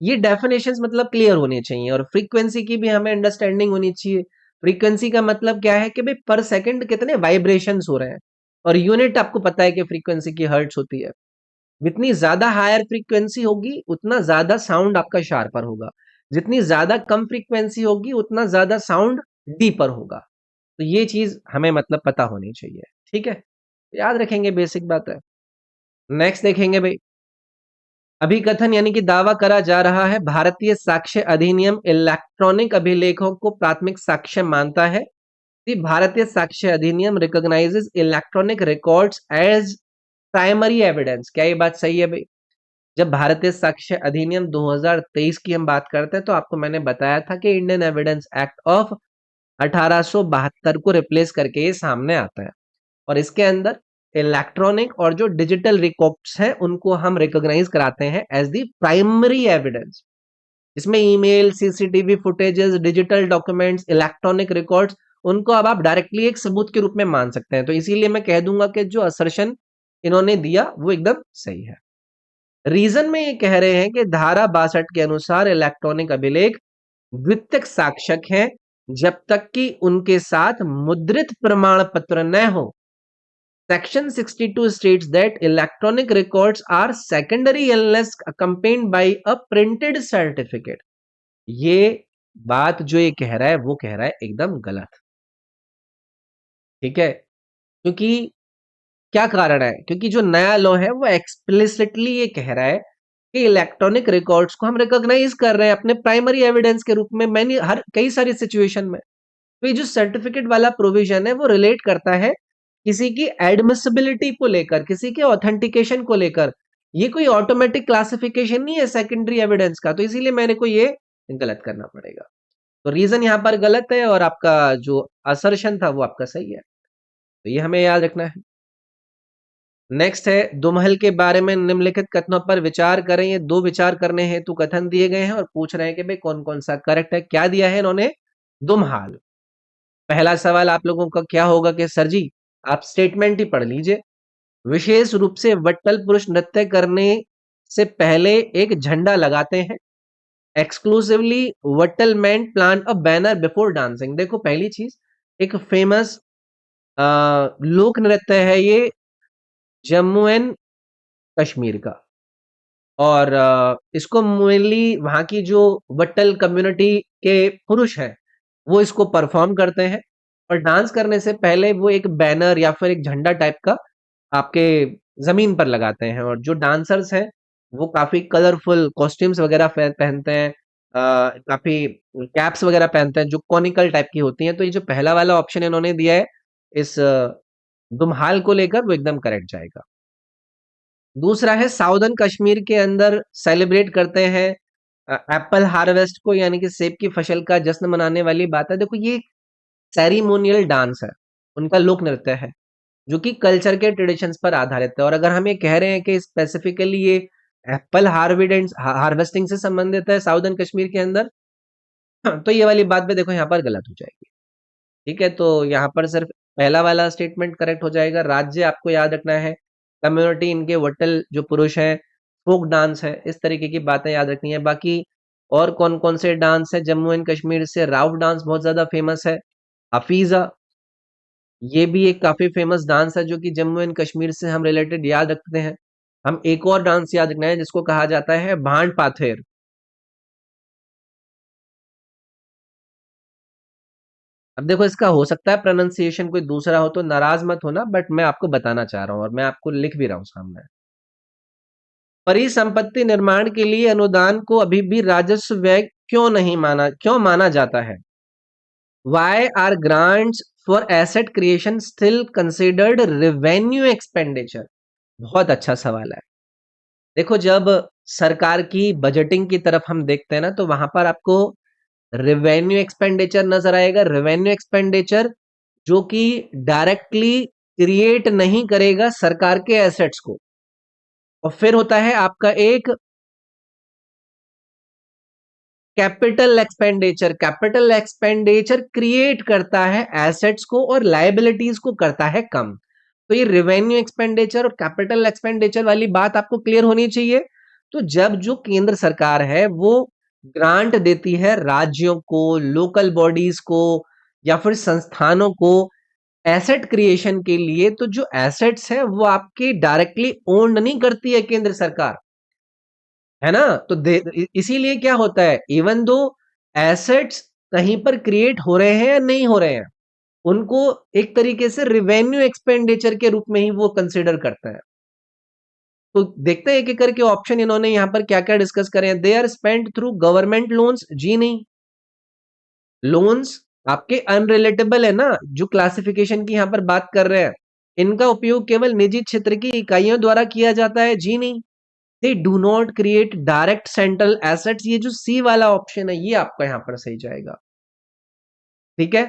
ये डेफिनेशंस मतलब क्लियर होनी चाहिए, और फ्रीक्वेंसी की भी हमें अंडरस्टैंडिंग होनी चाहिए। फ्रीक्वेंसी का मतलब क्या है कि भाई पर सेकंड कितने वाइब्रेशंस हो रहे हैं, और यूनिट आपको पता है कि फ्रीक्वेंसी की हर्ट्स होती है। जितनी ज्यादा हायर फ्रीक्वेंसी होगी उतना ज्यादा साउंड आपका शार्पर होगा, जितनी ज्यादा कम फ्रीक्वेंसी होगी उतना ज्यादा साउंड डीपर होगा। तो ये चीज हमें मतलब पता होनी चाहिए, ठीक है। याद रखेंगे, बेसिक बात है। नेक्स्ट देखेंगे भाई, अभिकथन यानी कि दावा करा जा रहा है भारतीय साक्ष्य अधिनियम इलेक्ट्रॉनिक अभिलेखों को प्राथमिक साक्ष्य मानता है। भारतीय साक्ष्य अधिनियम recognises electronic records as primary evidence. क्या ये बात सही है भाई? जब भारतीय साक्ष्य अधिनियम 2023 की हम बात करते हैं तो आपको मैंने बताया था कि इंडियन एविडेंस एक्ट ऑफ 1872 को रिप्लेस करके ये सामने आता है। और इसके अंदर इलेक्ट्रॉनिक और जो डिजिटल रिकॉर्ड्स हैं उनको हम रिकॉग्नाइज कराते हैं एज द प्राइमरी एविडेंस। इसमें email, CCTV footages, digital documents, electronic records, उनको अब आप डायरेक्टली एक सबूत के रूप में मान सकते हैं। तो इसीलिए मैं कह दूंगा कि जो असर्शन इन्होंने दिया वो एकदम सही है। रीजन में ये कह रहे हैं कि धारा 62 के अनुसार इलेक्ट्रॉनिक अभिलेख वित्तक साक्षक हैं जब तक कि उनके साथ मुद्रित प्रमाण पत्र न हो। Section 62 states that electronic records are secondary unless accompanied by a printed certificate. ये बात जो ये कह रहा है वो कह रहा है एकदम गलत। ठीक है, क्योंकि क्या कारण है? क्योंकि जो नया लॉ है वो एक्सप्लिसिटली ये कह रहा है कि इलेक्ट्रॉनिक रिकॉर्ड्स को हम रिकॉग्नाइज कर रहे हैं अपने प्राइमरी एविडेंस के रूप में मैंने हर कई सारी सिचुएशन में। तो ये जो सर्टिफिकेट वाला प्रोविजन है वो रिलेट करता है किसी की एडमिसिबिलिटी को लेकर, किसी के ऑथेंटिकेशन को लेकर। ये कोई ऑटोमेटिक क्लासिफिकेशन नहीं है सेकेंडरी एविडेंस का। तो इसीलिए मेरे को ये गलत करना पड़ेगा। तो रीजन यहां पर गलत है और आपका जो असर्शन था वो आपका सही है। तो ये हमें याद रखना है। नेक्स्ट है, दुमहल के बारे में निम्नलिखित कथनों पर विचार करें। ये दो विचार करने हेतु कथन दिए गए हैं और पूछ रहे हैं कि भाई कौन कौन सा करेक्ट है। क्या दिया है इन्होंने? दुमहाल। पहला सवाल आप लोगों का क्या होगा कि सर जी आप स्टेटमेंट ही पढ़ लीजिए। विशेष रूप से वट्टल पुरुष नृत्य करने से पहले एक झंडा लगाते हैं। एक्सक्लूसिवली वट्टल मैन प्लांट अ बैनर बिफोर डांसिंग। देखो पहली चीज, एक फेमस लोक नृत्य है ये जम्मू एंड कश्मीर का। और इसको मेनली वहां की जो वट्टल कम्युनिटी के पुरुष हैं वो इसको परफॉर्म करते हैं। और डांस करने से पहले वो एक बैनर या फिर एक झंडा टाइप का आपके जमीन पर लगाते हैं। और जो डांसर्स हैं वो काफी कलरफुल कॉस्ट्यूम्स वगैरह पहनते हैं, काफी कैप्स वगैरह पहनते हैं जो कॉनिकल टाइप की होती हैं। तो ये जो पहला वाला ऑप्शन इन्होंने दिया है इस दुमहाल को लेकर वो एकदम करेक्ट जाएगा। दूसरा है साउदर्न कश्मीर के अंदर सेलिब्रेट करते हैं एप्पल हार्वेस्ट को, यानी कि सेब की फसल का जश्न मनाने वाली बात है। देखो ये सेरिमोनियल डांस है, उनका लोक नृत्य है जो कि कल्चर के ट्रेडिशंस पर आधारित है। और अगर हम ये कह रहे हैं कि स्पेसिफिकली ये एप्पल हार्वेस्टिंग से संबंधित है साउदर्न कश्मीर के अंदर, तो ये वाली बात पे देखो यहाँ पर गलत हो जाएगी। ठीक है, तो यहाँ पर सिर्फ पहला वाला स्टेटमेंट करेक्ट हो जाएगा। राज्य आपको याद रखना है, कम्युनिटी इनके वट्टल जो पुरुष हैं, फोक डांस है, इस तरीके की बातें याद रखनी है। बाकी और कौन कौन से डांस है जम्मू एंड कश्मीर से? राउफ डांस बहुत ज्यादा फेमस है। हफीजा, ये भी एक काफी फेमस डांस है जो कि जम्मू एंड कश्मीर से हम रिलेटेड याद रखते हैं। हम एक और डांस याद रखना है जिसको कहा जाता है भांड पाथेर। अब देखो इसका हो सकता है प्रोनाउंसिएशन कोई दूसरा हो तो नाराज मत होना, बट मैं आपको बताना चाह रहा हूं और मैं आपको लिख भी रहा हूं सामने। परिसंपत्ति निर्माण के लिए अनुदान को अभी भी राजस्व व्यय क्यों माना जाता है? Why are grants for asset creation still considered revenue expenditure? बहुत अच्छा सवाल है। देखो जब सरकार की बजटिंग की तरफ हम देखते हैं ना तो वहां पर आपको रेवेन्यू एक्सपेंडिचर नजर आएगा। रेवेन्यू एक्सपेंडिचर जो कि डायरेक्टली क्रिएट नहीं करेगा सरकार के एसेट्स को। और फिर होता है आपका एक capital expenditure. Capital expenditure create करता है एसेट्स को और लायबिलिटीज को करता है कम। तो ये रेवेन्यू एक्सपेंडिचर और कैपिटल एक्सपेंडिचर वाली बात आपको क्लियर होनी चाहिए। तो जब जो केंद्र सरकार है वो ग्रांट देती है राज्यों को, लोकल बॉडीज को या फिर संस्थानों को एसेट क्रिएशन के लिए, तो जो एसेट्स है वो आपके डायरेक्टली ओन्ड नहीं करती है केंद्र सरकार, है ना। तो इसीलिए क्या होता है, इवन दो एसेट्स कहीं पर क्रिएट हो रहे हैं या नहीं हो रहे हैं, उनको एक तरीके से रिवेन्यू एक्सपेंडिचर के रूप में ही वो कंसिडर करता है। तो देखते हैं एक करके ऑप्शन इन्होंने यहां पर क्या क्या डिस्कस करे हैं। They are spend through government loans. जी नहीं, लोन्स आपके अनरिलेटेबल है ना, जो क्लासिफिकेशन की यहां पर बात कर रहे हैं, इनका उपयोग केवल निजी क्षेत्र की इकाइयों द्वारा किया जाता है। जी नहीं, they do not create direct central assets. ये जो सी वाला ऑप्शन है ये आपका यहां पर सही जाएगा। ठीक है,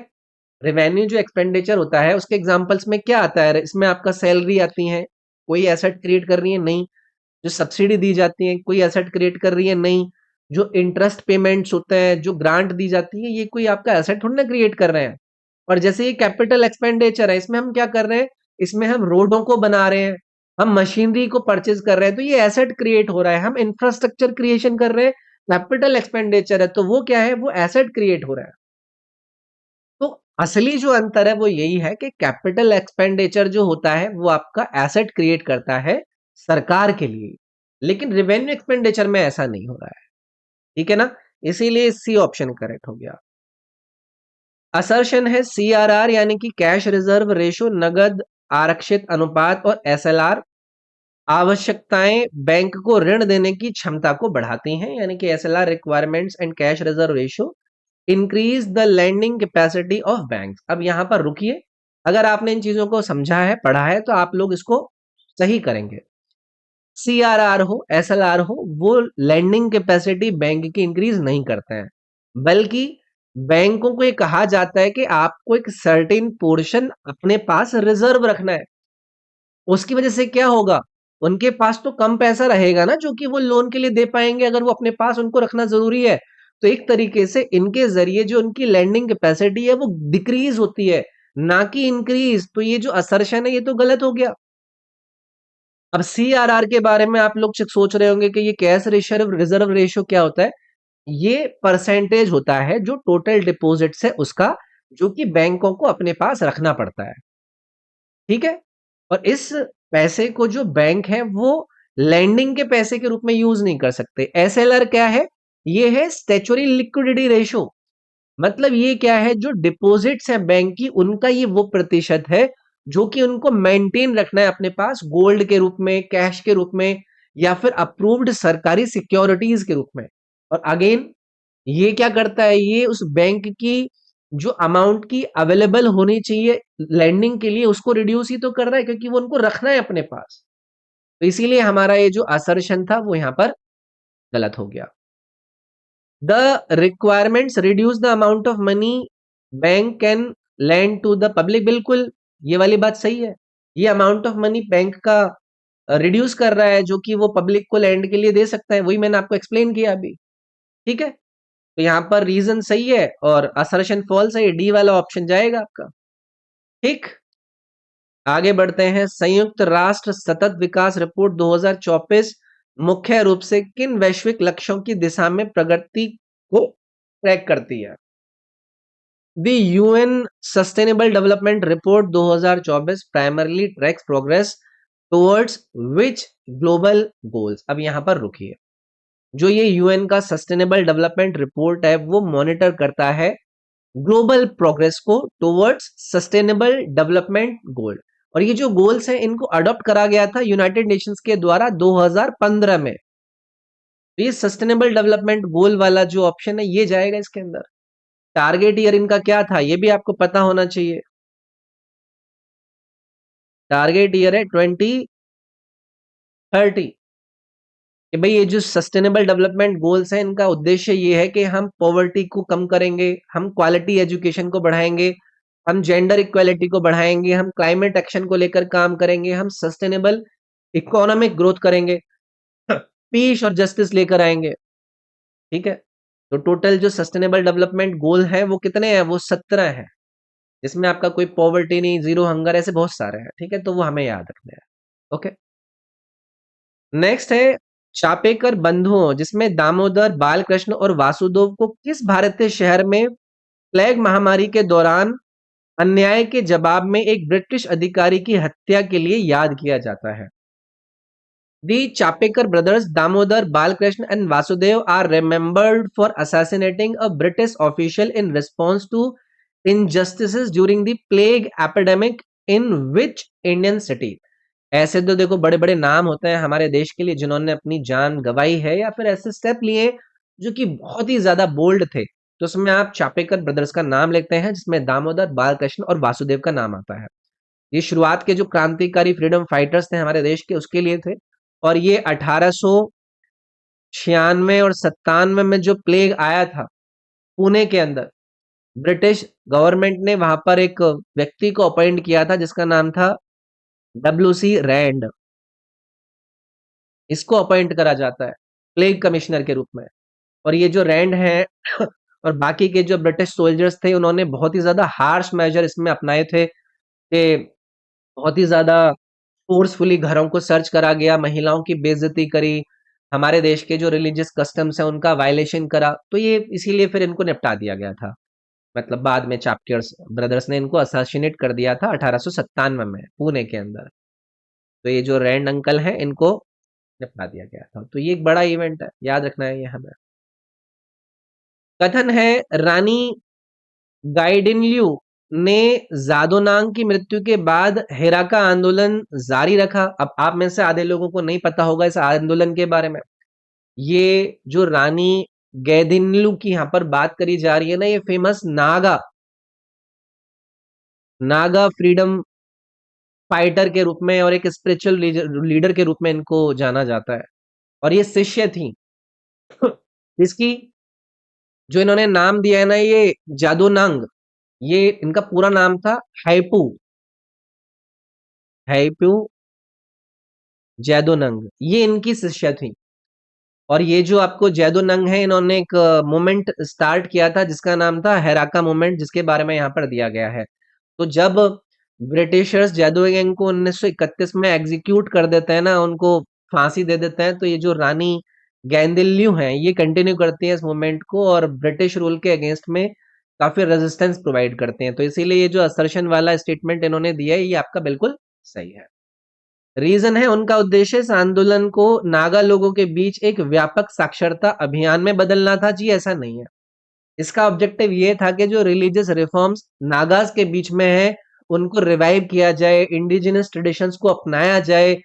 रेवेन्यू जो एक्सपेंडिचर होता है उसके एग्जांपल्स में क्या आता है? इसमें आपका सैलरी आती है, कोई एसेट क्रिएट कर रही है? नहीं। जो सब्सिडी दी जाती है, कोई एसेट क्रिएट कर रही है? नहीं। जो इंटरेस्ट पेमेंट्स होते हैं, जो ग्रांट दी जाती है, ये कोई आपका एसेट थोड़ी ना क्रिएट कर रहे हैं। और जैसे ये कैपिटल एक्सपेंडिचर है, इसमें हम क्या कर रहे हैं? इसमें हम रोडों को बना रहे हैं, हम मशीनरी को परचेज कर रहे हैं, तो ये एसेट क्रिएट हो रहा है, हम इंफ्रास्ट्रक्चर क्रिएशन कर रहे हैं, कैपिटल एक्सपेंडिचर है, तो वो क्या है? वो एसेट क्रिएट हो रहा है। तो असली जो अंतर है वो यही है कि कैपिटल एक्सपेंडिचर जो होता है वो आपका एसेट क्रिएट करता है सरकार के लिए, लेकिन रेवेन्यू एक्सपेंडिचर में ऐसा नहीं हो रहा है। ठीक है ना? इसीलिए सी ऑप्शन करेक्ट हो गया। असर्शन है सीआरआर यानी कि कैश रिजर्व रेशो, नगद आरक्षित अनुपात और एसएलआर आवश्यकताएं बैंक को ऋण देने की क्षमता को बढ़ाती हैं, यानी कि SLR requirements and cash reserve ratio increase the lending capacity of banks. अब यहां पर रुकिए, अगर आपने इन चीजों को समझा है, पढ़ा है, तो आप लोग इसको सही करेंगे। सीआरआर हो, एसएलआर हो, वो लेंडिंग कैपेसिटी बैंक की इंक्रीज नहीं करते हैं, बल्कि बैंकों को ये कहा जाता है कि आपको एक सर्टेन पोर्शन अपने पास रिजर्व रखना है। उसकी वजह से क्या होगा? उनके पास तो कम पैसा रहेगा ना जो कि वो लोन के लिए दे पाएंगे, अगर वो अपने पास उनको रखना जरूरी है। तो एक तरीके से इनके जरिए जो उनकी लैंडिंग कैपेसिटी है वो डिक्रीज होती है, ना कि इंक्रीज। तो ये जो असर्शन है ये तो गलत हो गया। अब सीआरआर के बारे में आप लोग सोच रहे होंगे कि ये कैश रिजर्व रिजर्व रेशो क्या होता है? ये परसेंटेज होता है जो टोटल डिपॉजिट्स है उसका, जो कि बैंकों को अपने पास रखना पड़ता है। ठीक है? और इस पैसे को जो बैंक है वो लैंडिंग के पैसे के रूप में यूज नहीं कर सकते। एसएलआर क्या है? ये है स्टैच्यूटरी लिक्विडिटी रेशो। मतलब ये क्या है? जो डिपॉजिट्स है बैंक की, उनका ये वो प्रतिशत है जो कि उनको मेंटेन रखना है अपने पास, गोल्ड के रूप में, कैश के रूप में, या फिर अप्रूव्ड सरकारी सिक्योरिटीज के रूप में। और अगेन ये क्या करता है? ये उस बैंक की जो अमाउंट की अवेलेबल होनी चाहिए लैंडिंग के लिए, उसको रिड्यूस ही तो कर रहा है, क्योंकि वो उनको रखना है अपने पास। तो इसीलिए हमारा ये जो असर्शन था वो यहां पर गलत हो गया। The requirements reduce the amount of money bank can lend to the public. बिल्कुल, ये वाली बात सही है। ये अमाउंट ऑफ मनी बैंक का रिड्यूस कर रहा है जो कि वो पब्लिक को लैंड के लिए दे सकता है, वही मैंने आपको एक्सप्लेन किया अभी। ठीक है? तो यहां पर रीजन सही है और असर्शन फॉल्स है, ये डी वाला ऑप्शन जाएगा आपका। ठीक, आगे बढ़ते हैं। संयुक्त राष्ट्र सतत विकास रिपोर्ट 2024 मुख्य रूप से किन वैश्विक लक्ष्यों की दिशा में प्रगति को ट्रैक करती है? The UN sustainable development report 2024 primarily tracks progress towards which global goals. अब यहां पर रुकिए, जो ये यूएन का सस्टेनेबल डेवलपमेंट रिपोर्ट है वो मॉनिटर करता है ग्लोबल प्रोग्रेस को टुवर्ड्स सस्टेनेबल डेवलपमेंट गोल। और ये जो गोल्स हैं इनको अडॉप्ट करा गया था यूनाइटेड नेशंस के द्वारा 2015 में। तो ये सस्टेनेबल डेवलपमेंट गोल वाला जो ऑप्शन है ये जाएगा इसके अंदर। टारगेट ईयर इनका क्या था ये भी आपको पता होना चाहिए। टारगेट ईयर है 2030। कि भाई ये जो सस्टेनेबल डेवलपमेंट गोल्स हैं इनका उद्देश्य ये है कि हम पॉवर्टी को कम करेंगे, हम क्वालिटी एजुकेशन को बढ़ाएंगे, हम जेंडर इक्वालिटी को बढ़ाएंगे, हम क्लाइमेट एक्शन को लेकर काम करेंगे, हम सस्टेनेबल इकोनॉमिक ग्रोथ करेंगे, पीस और जस्टिस लेकर आएंगे। ठीक है? तो टोटल जो सस्टेनेबल डेवलपमेंट गोल है वो कितने हैं? वो 17 है, जिसमें आपका कोई पॉवर्टी नहीं, जीरो हंगर, ऐसे बहुत सारे हैं। ठीक है? तो वो हमें याद रखना है। ओके, नेक्स्ट है चापेकर बंधुओं, जिसमें दामोदर, बालकृष्ण और वासुदेव को किस भारतीय शहर में प्लेग महामारी के दौरान अन्याय के जवाब में एक ब्रिटिश अधिकारी की हत्या के लिए याद किया जाता है? The Chapekar brothers Damodar, Balkrishna and Vasudev are remembered for assassinating a British official in response to injustices during the plague epidemic in which Indian city? ऐसे तो देखो बड़े बड़े नाम होते हैं हमारे देश के लिए जिन्होंने अपनी जान गंवाई है या फिर ऐसे स्टेप लिए जो कि बहुत ही ज्यादा बोल्ड थे। तो उसमें आप चापेकर ब्रदर्स का नाम लेते हैं, जिसमें दामोदर, बालकृष्ण और वासुदेव का नाम आता है। ये शुरुआत के जो क्रांतिकारी फ्रीडम फाइटर्स थे हमारे देश के, उसके लिए थे। और ये 1896 और 97 में जो प्लेग आया था पुणे के अंदर, ब्रिटिश गवर्नमेंट ने वहां पर एक व्यक्ति को अपॉइंट किया था जिसका नाम था डब्ल्यूसी रैंड। इसको अपॉइंट करा जाता है प्लेग कमिश्नर के रूप में। और ये जो रैंड है और बाकी के जो ब्रिटिश सोल्जर्स थे उन्होंने बहुत ही ज्यादा हार्श मेजर इसमें अपनाए थे कि बहुत ही ज्यादा फोर्सफुली घरों को सर्च करा गया, महिलाओं की बेइज्जती करी, हमारे देश के जो रिलीजियस कस्टम्स है उनका वायलेशन करा। तो ये इसीलिए फिर इनको निपटा दिया गया था। मतलब बाद में चाप्टर्स ब्रदर्स ने इनको असैसिनेट कर दिया था 1897 में पुणे के अंदर। तो ये जो रैंड अंकल हैं इनको निपटा दिया गया था। तो ये एक बड़ा इवेंट है, याद रखना है ये हमें। कथन है रानी गाइडिनल्यू ने जादोनांग की मृत्यु के बाद हेरा का आंदोलन जारी रखा। अब आप में से आधे लोगों को नहीं पता होगा इस आंदोलन के बारे में। ये जो रानी गैदिनलू की यहाँ पर बात करी जा रही है ना, ये famous Naga Naga freedom fighter के रूप में और एक स्पिरिचुअल लीडर के रूप में इनको जाना जाता है। और ये शिष्य थी इसकी, जो इन्होंने नाम दिया है ना ये जादोनांग, ये इनका पूरा नाम था हाइपू हाइपू जैदोनंग। ये इनकी शिष्य थी। और ये जो आपको जैदोनंग है, इन्होंने एक मूवमेंट स्टार्ट किया था जिसका नाम था हेराका मूवमेंट, जिसके बारे में यहाँ पर दिया गया है। तो जब ब्रिटिशर्स जैदोनंग को 1931 में एग्जीक्यूट कर देते हैं ना, उनको फांसी दे देते हैं, तो ये जो रानी गैंदिल्यू हैं ये कंटिन्यू करती हैं इस मूवमेंट को और ब्रिटिश रूल के अगेंस्ट में काफी रेजिस्टेंस प्रोवाइड करते हैं। तो इसीलिए ये जो असर्शन वाला स्टेटमेंट इन्होंने दिया है ये आपका बिल्कुल सही है। रीजन है उनका उद्देश्य इस आंदोलन को नागा लोगों के बीच एक व्यापक साक्षरता अभियान में बदलना था। जी ऐसा नहीं है। इसका ऑब्जेक्टिव ये था कि जो रिलीजियस रिफॉर्म्स नागास के बीच में है उनको रिवाइव किया जाए, इंडिजिनस ट्रेडिशंस को अपनाया जाए,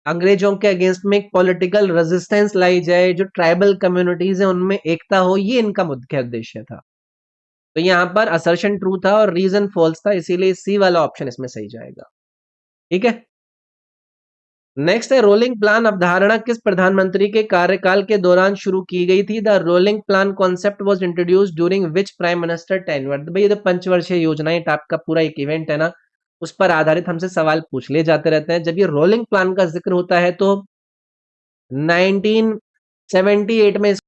अंग्रेजों के अगेंस्ट में एक पॉलिटिकल रेजिस्टेंस लाई जाए, जो ट्राइबल कम्युनिटीज है उनमें एकता हो, ये इनका मुख्य उद्देश्य था। तो यहाँ पर असर्शन ट्रू था और रीजन फॉल्स था, इसीलिए सी वाला ऑप्शन इसमें सही जाएगा। ठीक है। नेक्स्ट है रोलिंग प्लान अवधारणा किस प्रधानमंत्री के कार्यकाल के दौरान शुरू की गई थी? The rolling plan concept was introduced during which prime minister tenure? भाई ये तो पंचवर्षीय योजना है, टाइप का पूरा एक इवेंट है ना, उस पर आधारित हमसे सवाल पूछ ले जाते रहते हैं। जब ये रोलिंग प्लान का जिक्र होता है तो 1978 में